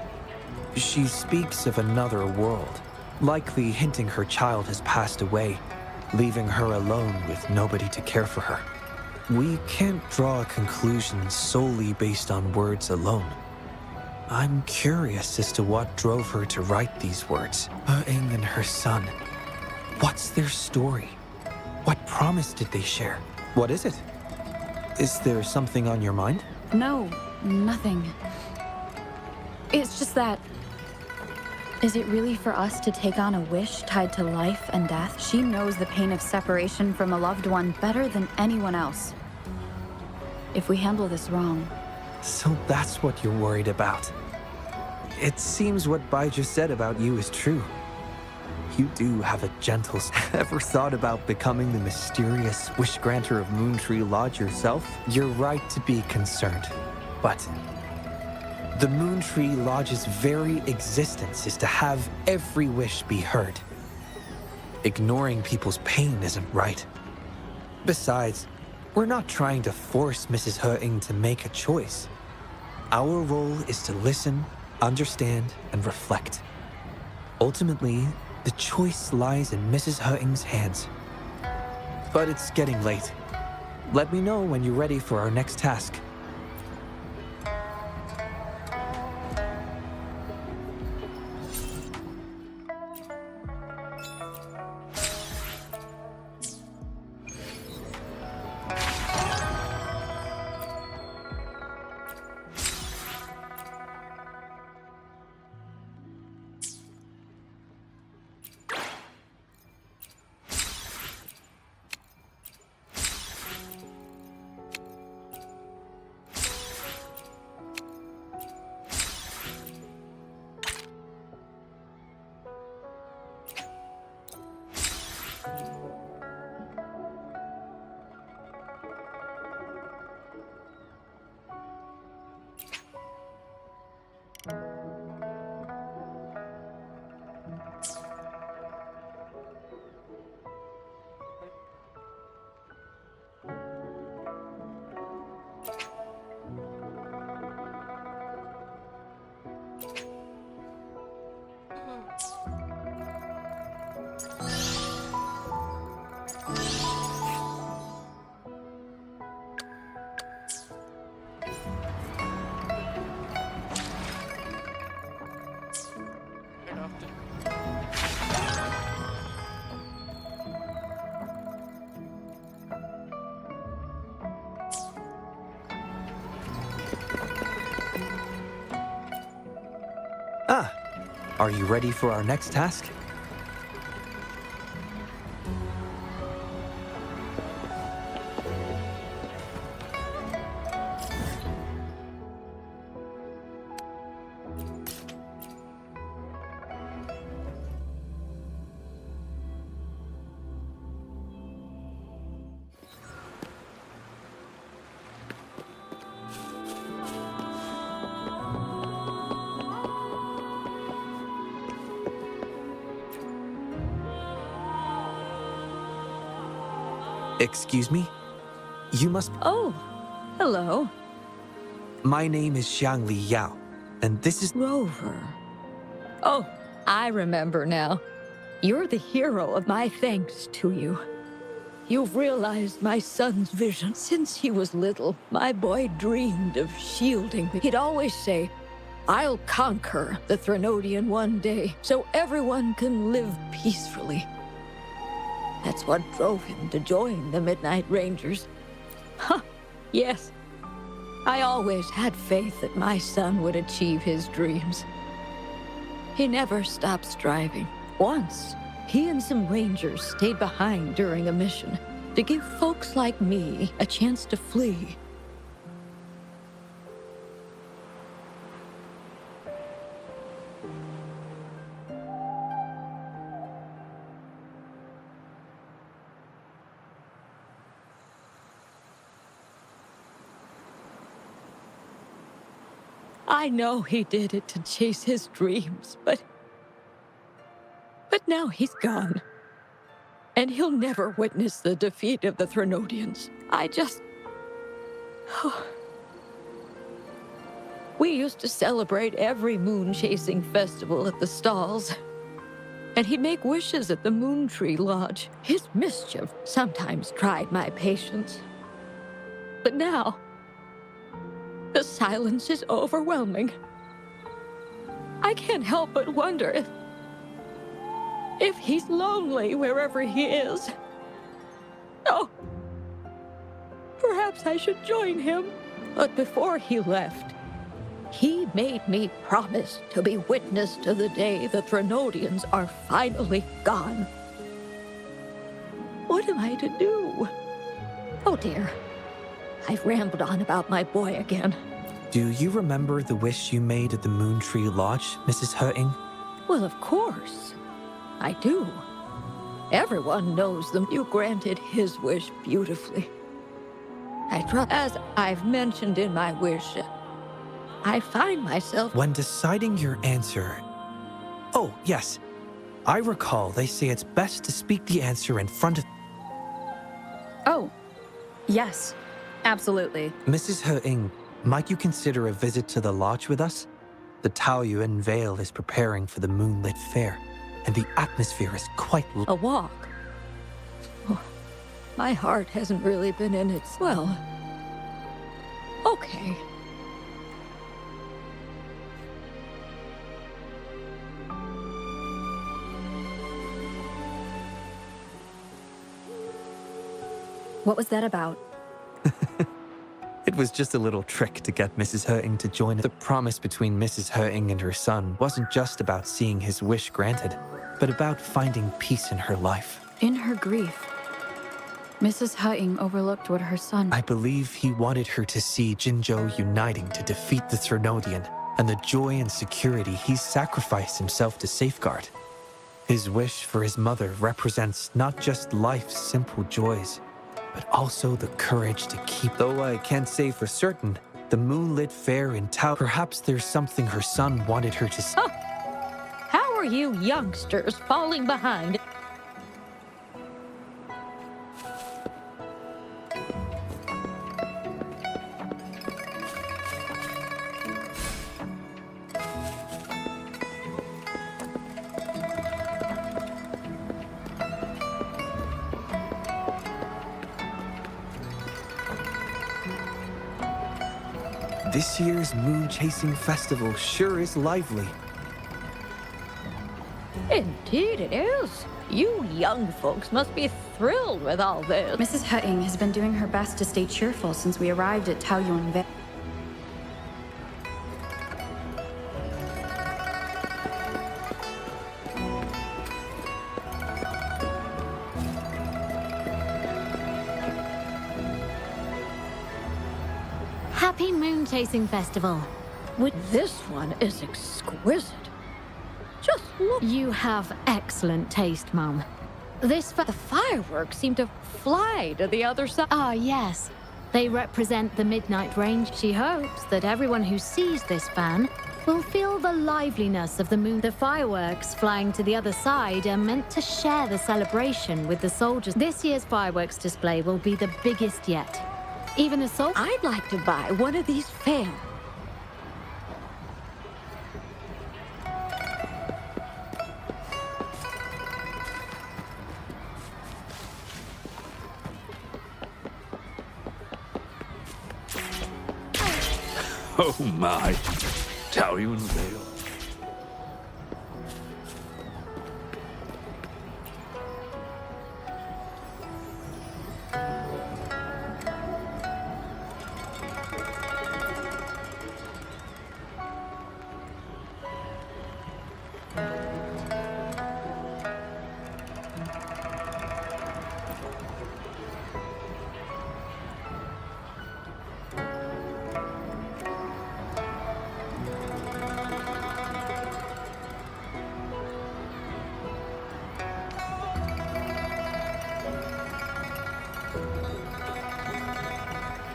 She speaks of another world, likely hinting her child has passed away, leaving her alone with nobody to care for her. We can't draw a conclusion solely based on words alone. I'm curious as to what drove her to write these words. Wuthering and her son. What's their story? What promise did they share? What is it? Is there something on your mind? No, nothing. It's just that... Is it really for us to take on a wish tied to life and death? She knows the pain of separation from a loved one better than anyone else. If we handle this wrong... So that's what you're worried about. It seems what Bai just said about you is true. You do have a gentle... Ever thought about becoming the mysterious wish granter of Moontree Lodge yourself? You're right to be concerned, but... The Moontree Lodge's very existence is to have every wish be heard. Ignoring people's pain isn't right. Besides, we're not trying to force Mrs. Wuthering to make a choice. Our role is to listen, understand, and reflect. Ultimately, the choice lies in Mrs. Wuthering's hands. But it's getting late. Let me know when you're ready for our next task. Are you ready for our next task? Excuse me? You must... Oh, hello. My name is Xiangli Yao, and this is... Rover. Oh, I remember now. You're the hero of my thanks to you. You've realized my son's vision. Since he was little, my boy dreamed of shielding me. He'd always say, I'll conquer the Threnodian one day, so everyone can live peacefully. That's what drove him to join the Midnight Rangers. Huh, yes. I always had faith that my son would achieve his dreams. He never stopped striving. Once, he and some rangers stayed behind during a mission to give folks like me a chance to flee. I know he did it to chase his dreams, but now he's gone. And he'll never witness the defeat of the Threnodians. We used to celebrate every moon-chasing festival at the stalls. And he'd make wishes at the Moon Tree Lodge. His mischief sometimes tried my patience. But now, the silence is overwhelming. I can't help but wonder if he's lonely wherever he is. Oh, perhaps I should join him. But before he left, he made me promise to be witness to the day the Threnodians are finally gone. What am I to do? Oh dear, I've rambled on about my boy again. Do you remember the wish you made at the Moon Tree Lodge, Mrs. Wuthering? Well, of course, I do. Everyone knows them. You granted his wish beautifully. As I've mentioned in my wish, I find myself... When deciding your answer... Oh, yes. I recall they say it's best to speak the answer in front of... Oh, yes, absolutely. Mrs. Wuthering, might you consider a visit to the lodge with us? The Taoyuan Vale is preparing for the moonlit fair, and the atmosphere is quite... A walk? Oh, my heart hasn't really been in it. Well, okay. What was that about? It was just a little trick to get Mrs. Wuthering to join. The promise between Mrs. Wuthering and her son wasn't just about seeing his wish granted, but about finding peace in her life. In her grief, Mrs. Wuthering overlooked what her son... I believe he wanted her to see Jinzhou uniting to defeat the Threnodian, and the joy and security he sacrificed himself to safeguard. His wish for his mother represents not just life's simple joys, but also the courage to keep. Though I can't say for certain, the moonlit fair in Tao... Perhaps there's something her son wanted her to see. Huh. How are you youngsters falling behind? This year's moon-chasing festival sure is lively. Indeed it is. You young folks must be thrilled with all this. Mrs. Wuthering has been doing her best to stay cheerful since we arrived at Taoyuan Vale. Happy Moon Chasing Festival. This one is exquisite. Just look. You have excellent taste, Mum. The fireworks seem to fly to the other side. Ah, yes. They represent the Midnight Range. She hopes that everyone who sees this fan will feel the liveliness of the moon. The fireworks flying to the other side are meant to share the celebration with the soldiers. This year's fireworks display will be the biggest yet. Even the soldiers... I'd like to buy one of these fans. Oh my. Taoyuan Vale.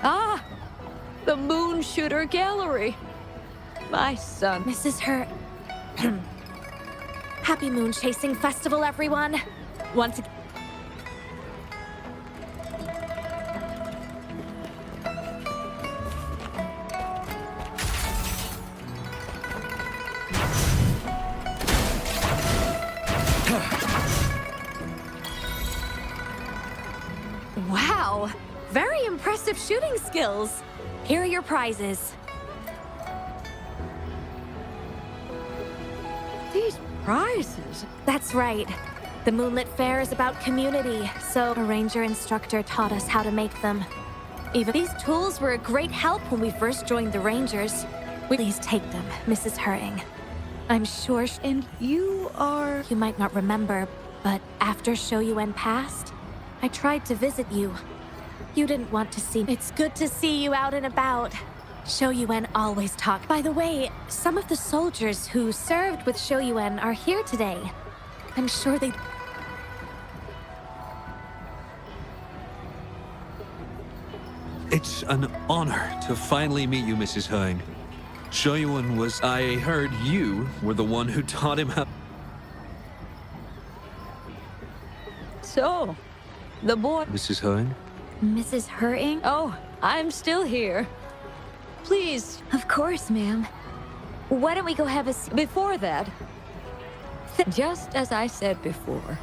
Ah, the Moon Shooter Gallery. My son. Mrs. Happy Moon Chasing Festival, everyone. Once again. Wow! Very impressive shooting skills. Here are your prizes. These prizes? That's right. The Moonlit Fair is about community, so a ranger instructor taught us how to make them. Even these tools were a great help when we first joined the Rangers. Please take them, Mrs. Hurting. I'm sure And you are... you might not remember, but after Shoyuan passed, I tried to visit you. You didn't want to see me. It's good to see you out and about. Shoyuan always talked. By the way, some of the soldiers who served with Shoyuan are here today. I'm sure they... It's an honor to finally meet you, Mrs. Hung. Shoyuan was... I heard you were the one who taught him how... So, the boy... Mrs. Hung? Mrs. Hurting? Oh, I'm still here. Please, Of course, ma'am. Why don't we go have a... before that, just as I said before.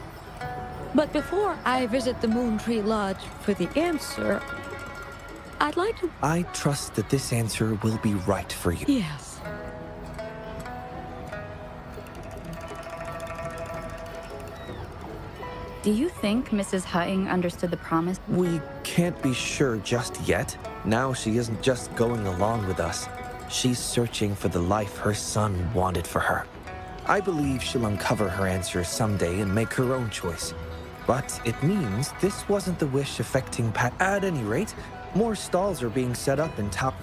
But before I visit the Moon Tree Lodge for the answer, I'd like to... I trust that this answer will be right for you. Yes. Do you think Mrs. Hutting understood the promise? We can't be sure just yet. Now she isn't just going along with us. She's searching for the life her son wanted for her. I believe she'll uncover her answers someday and make her own choice. But it means this wasn't the wish affecting Pat. At any rate, more stalls are being set up in top...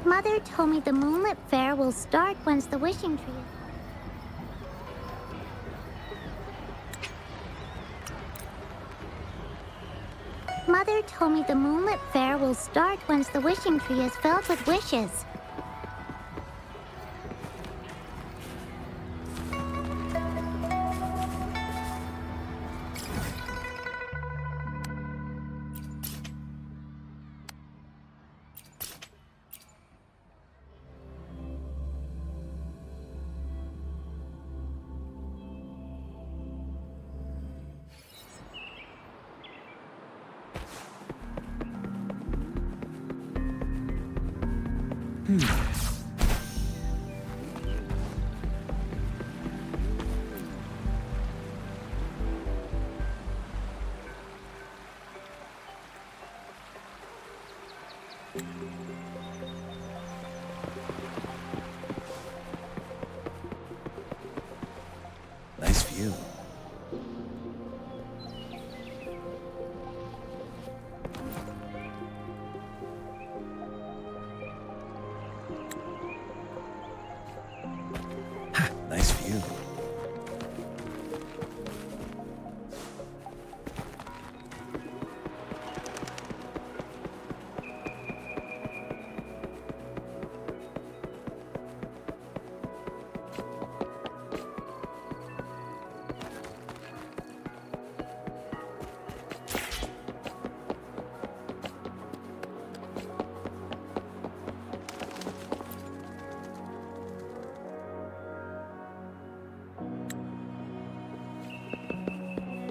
Mother told me the moonlit fair will start once the wishing tree is... Mother told me the moonlit fair will start once the wishing tree is filled with wishes. Nice view. Nice view.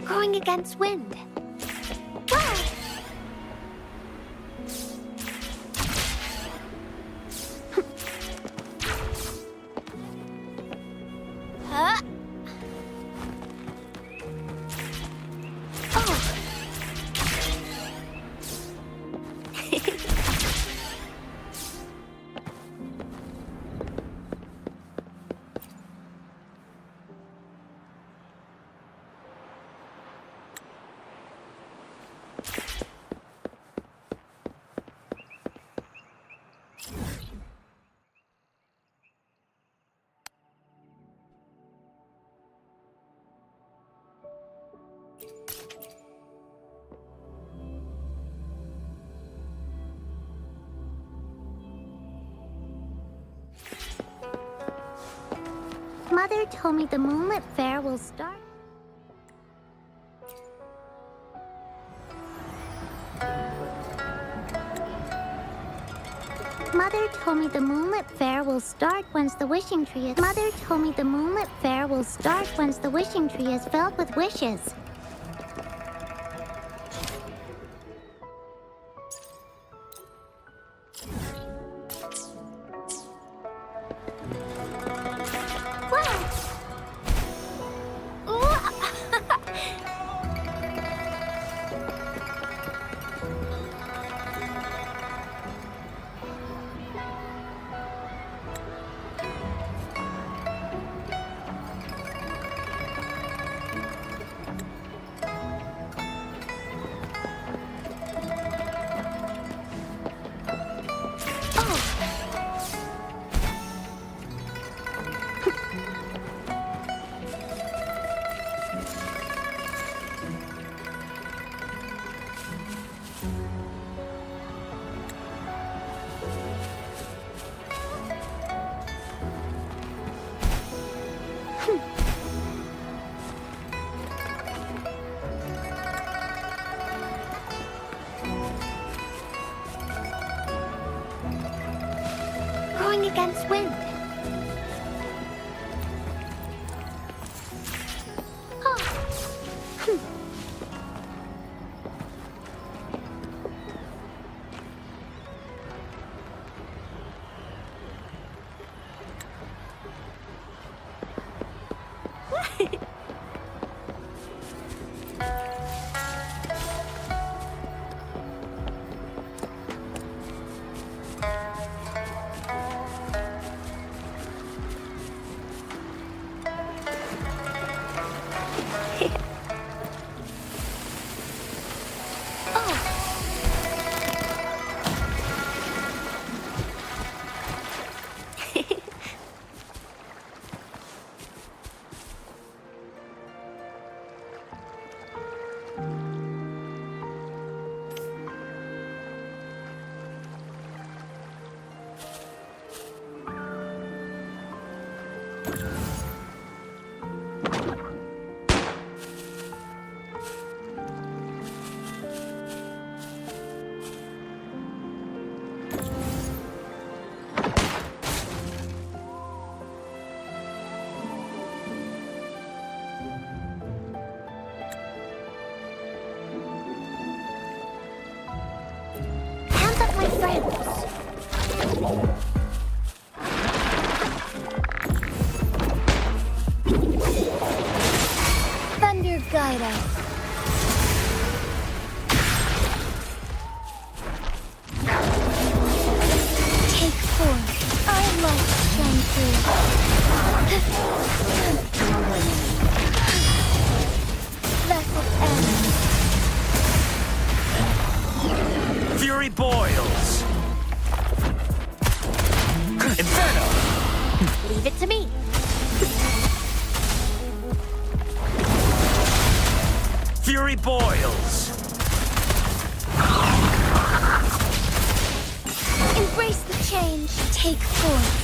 Going against wind. Wow! Huh? Oh! Mother told me the moonlit fair will start. Mother told me the moonlit fair will start once the wishing tree is... Mother told me the moonlit fair will start once the wishing tree is filled with wishes. this wind? Thunder guide us. Take forth. Our light shine through. Vessel end. Fury boils! Inferno! Leave it to me. Fury boils! Embrace the change. Take forth.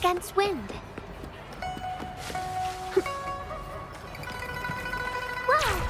against wind. Wow!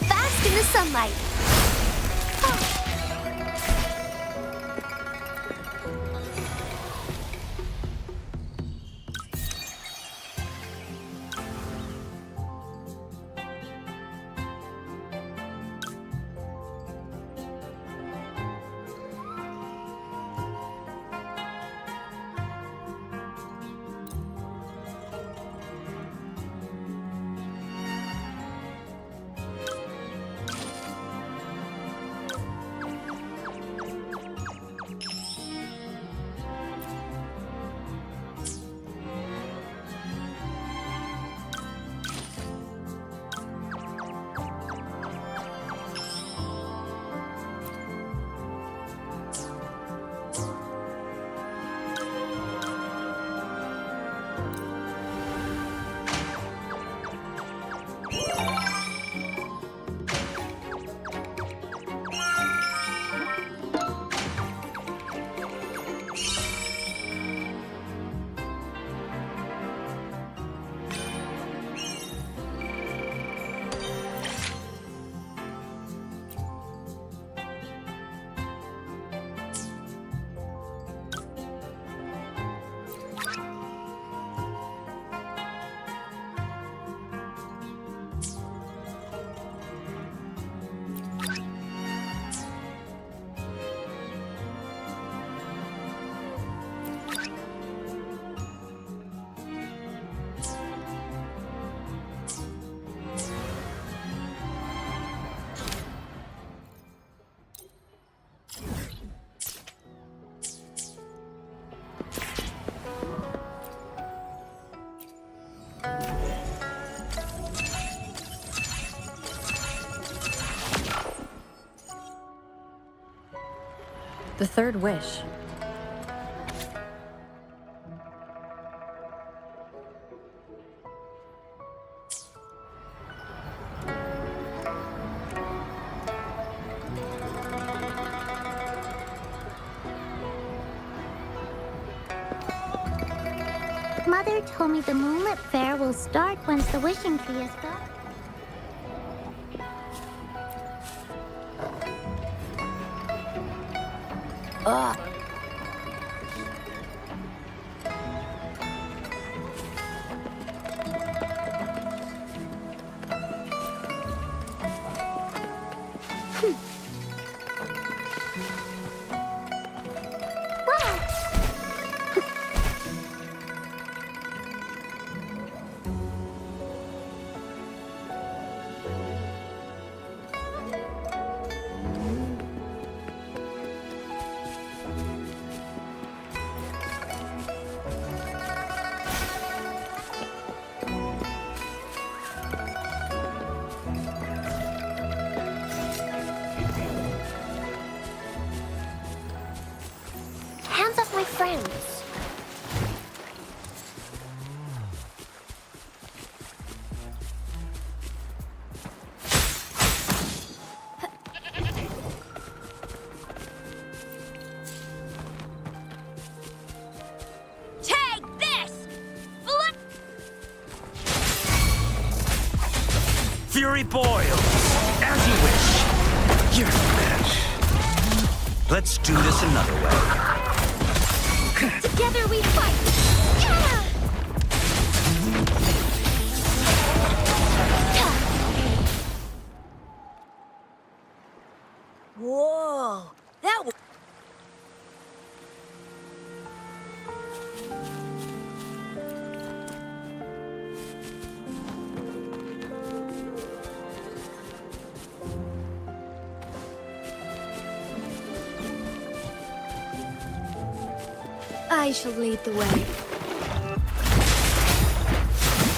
Fast in the sunlight. The third wish. Mother told me the Moonlit Fair will start once the wishing tree is gone. Ugh. Hands off my friends. Take this! Fury boils! As you wish! You're a match. Let's do this another way. Together we fight! Whoa, that was... I shall lead the way.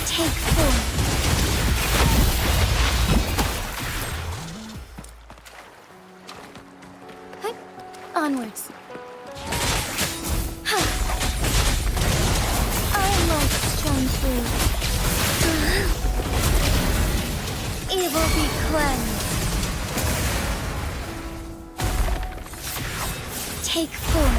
Take form. Onwards. Our lights shine through. Evil be cleansed. Take form.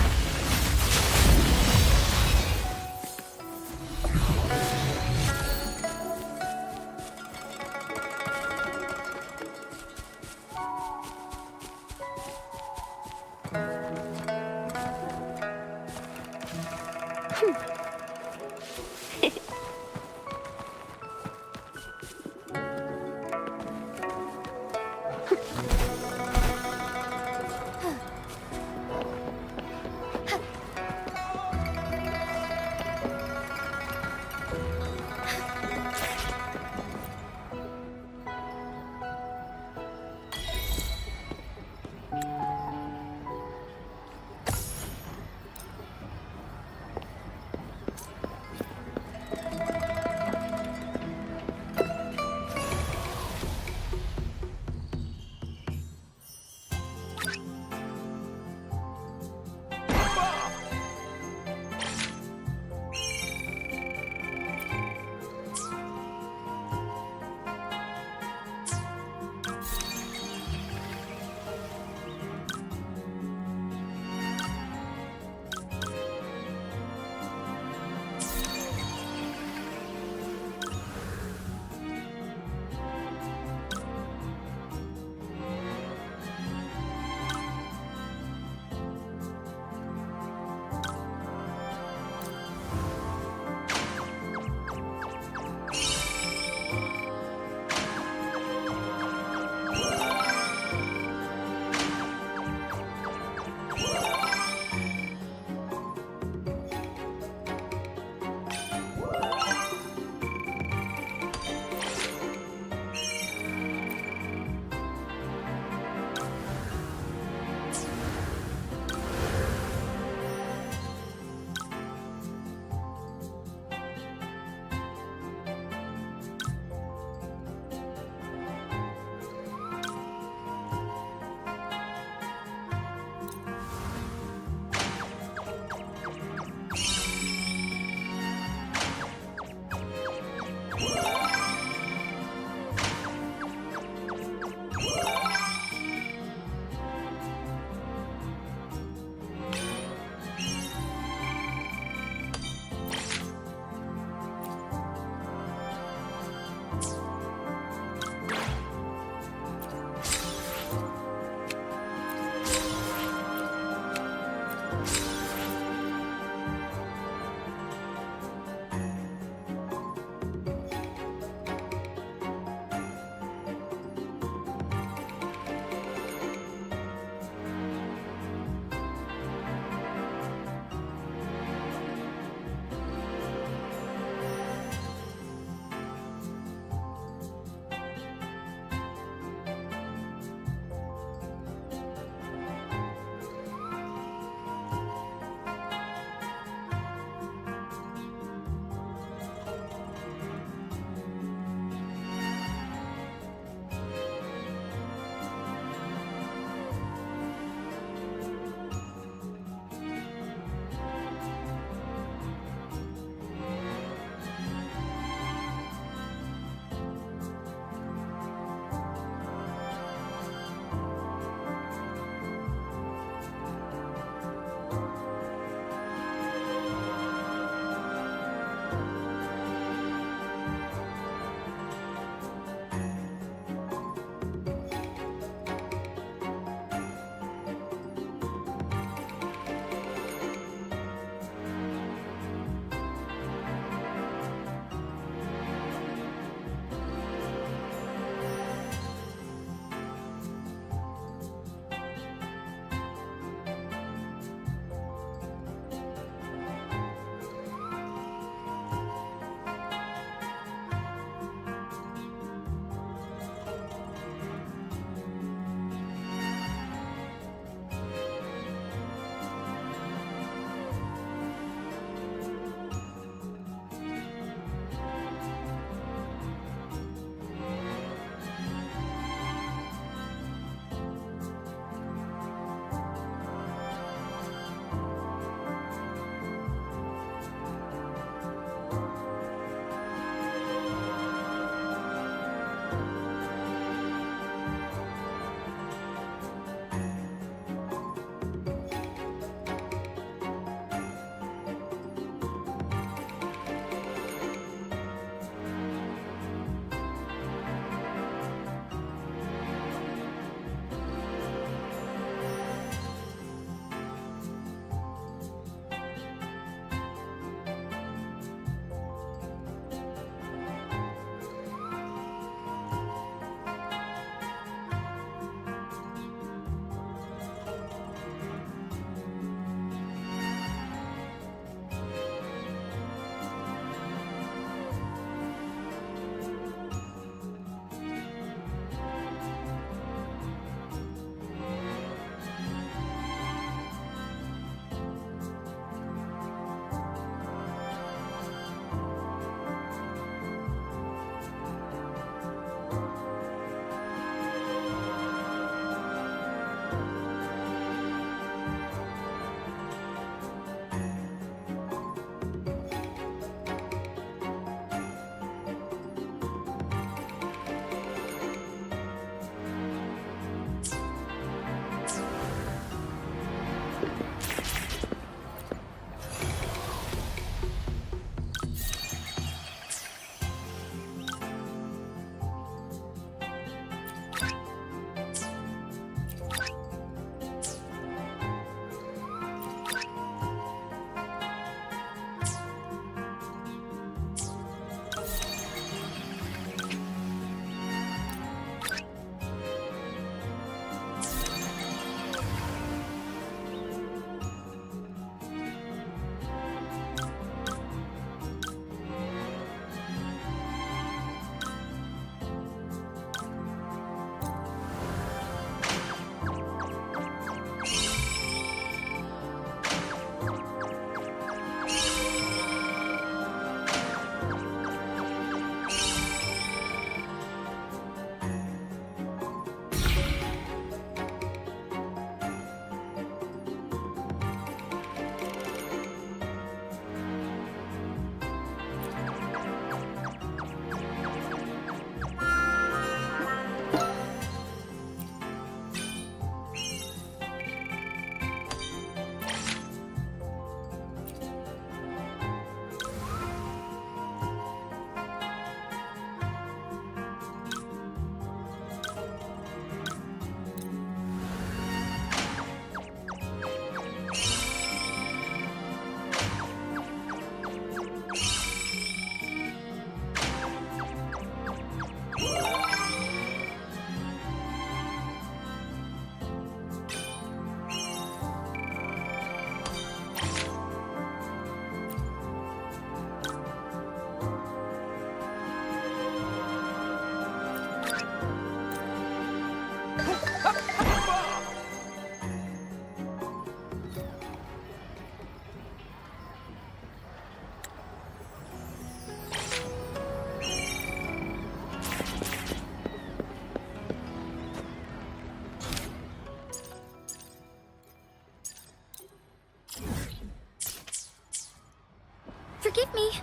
Forgive me.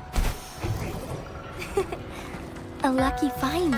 A lucky find.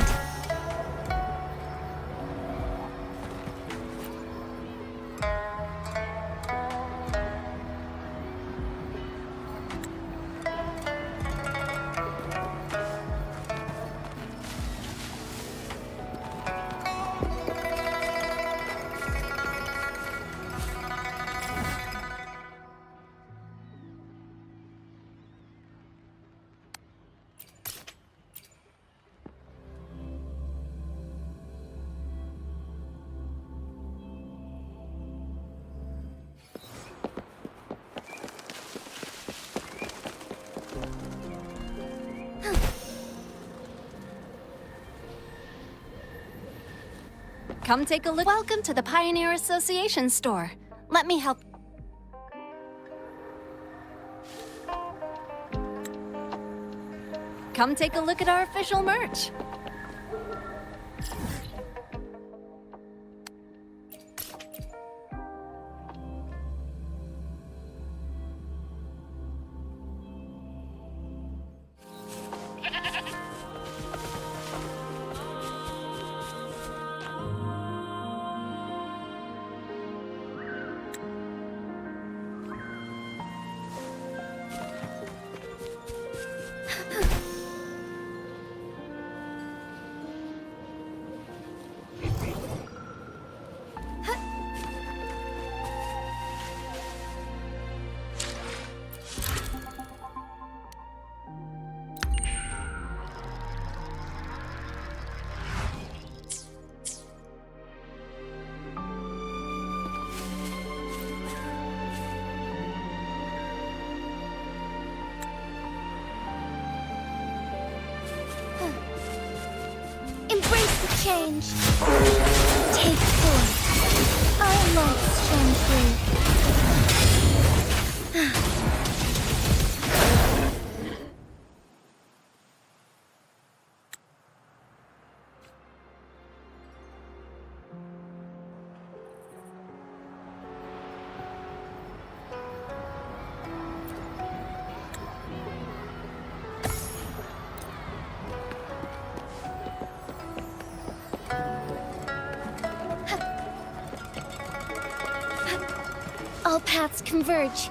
Come take a look. Welcome to the Pioneer Association store. Let me help. Come take a look at our official merch. Embrace the change. Take forth. Our lights shine through. All paths converge.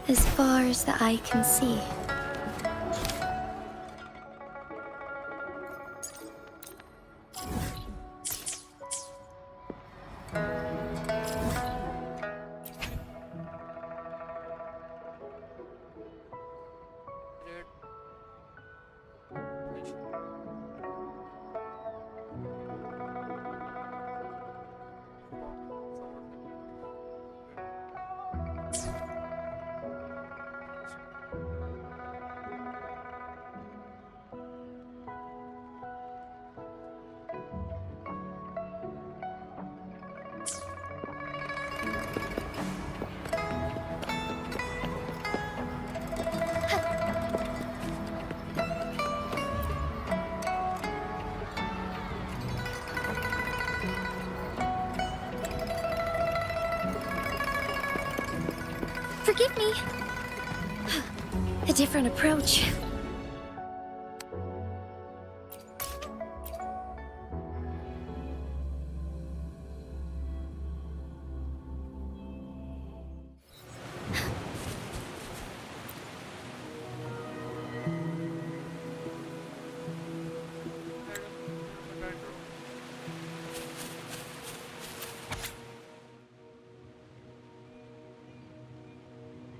as far as the eye can see. Forgive me. A different approach.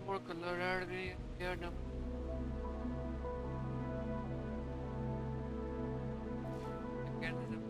More color add gray here now. Mechanism.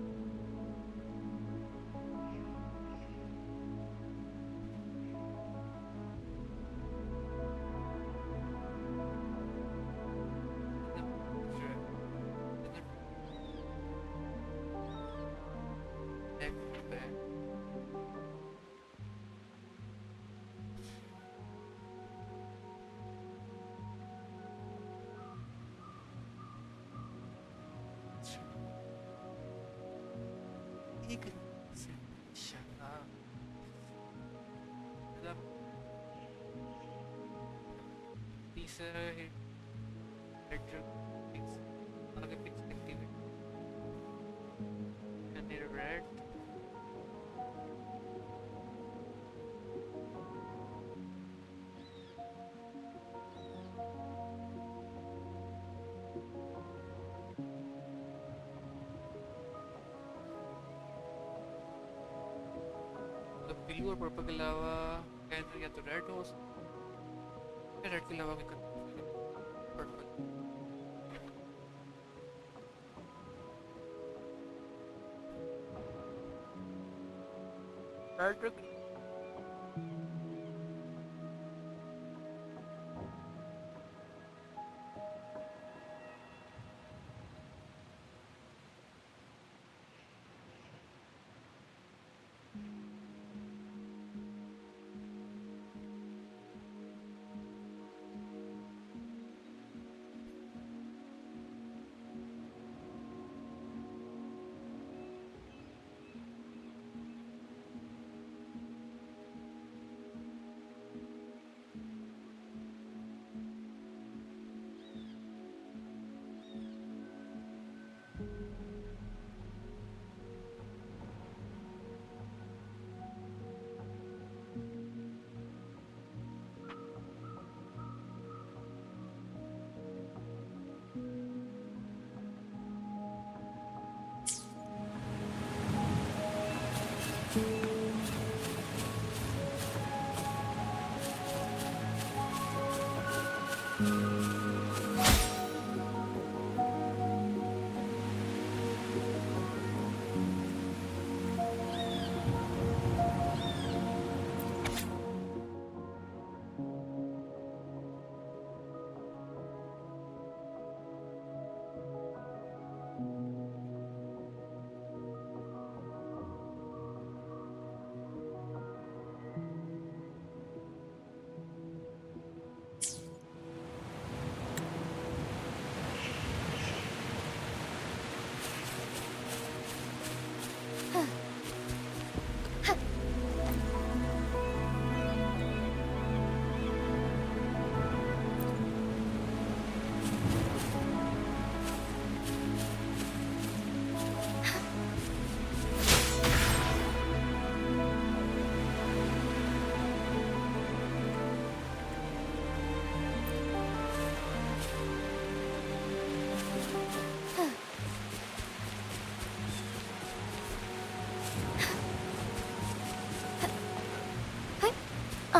These things आगे pixel activate and need red. The blue और purple के अलावा can या तो red हो सकता है, red के अलावा भी purple. Red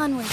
Onward.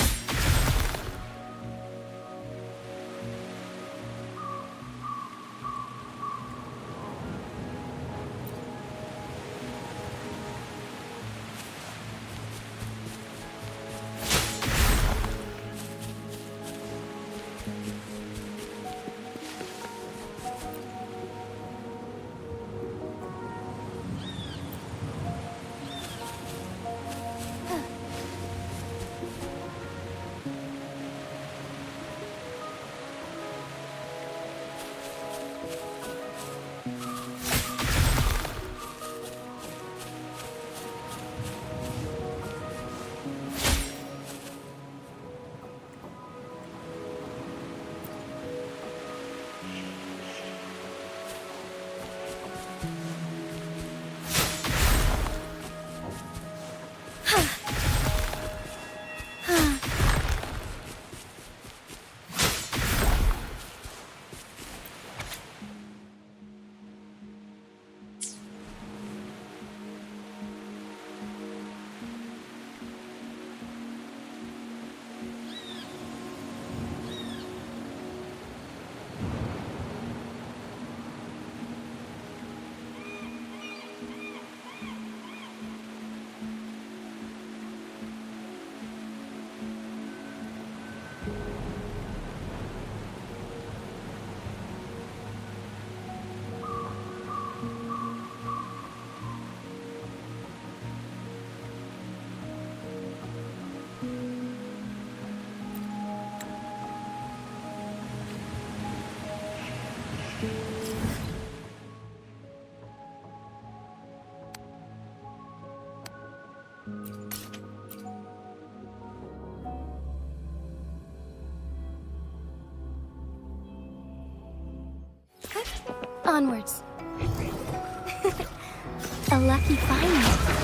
Onwards. A lucky find.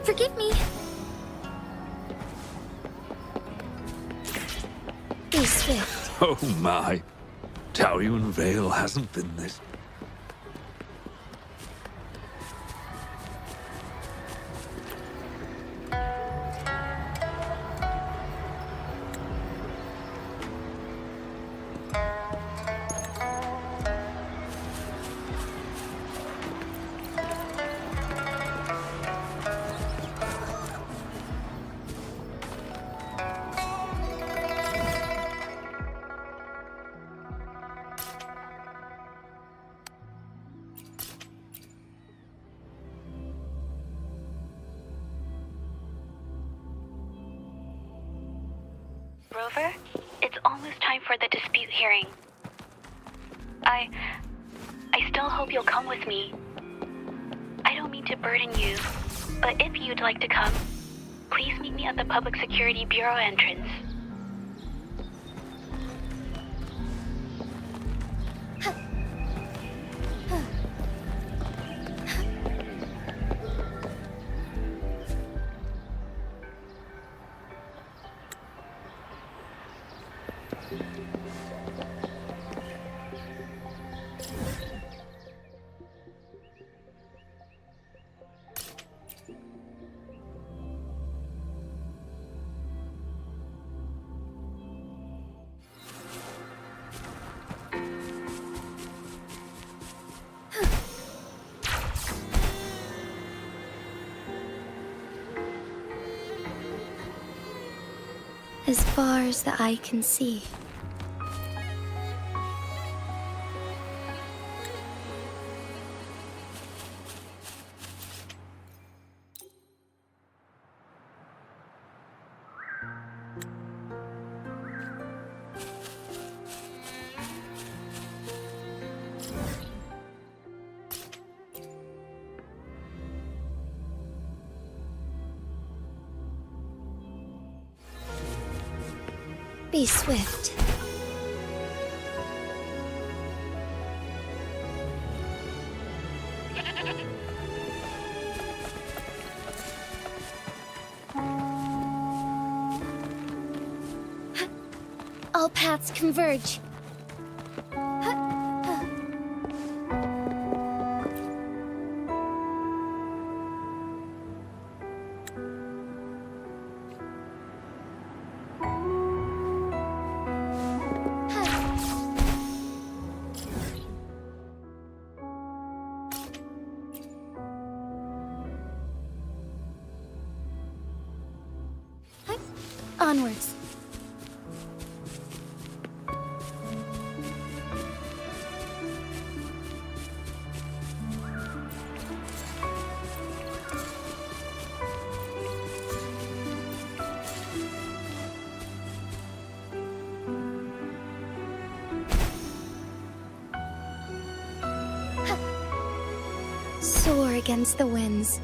Forgive me. Be swift. Oh my. Taoyuan Vale hasn't been this. Rover, it's almost time for the dispute hearing. I still hope you'll come with me. I don't mean to burden you, but if you'd like to come, please meet me at the Public Security Bureau entrance. as far as the eye can see. Be swift. All paths converge. Onwards. Soar against the winds.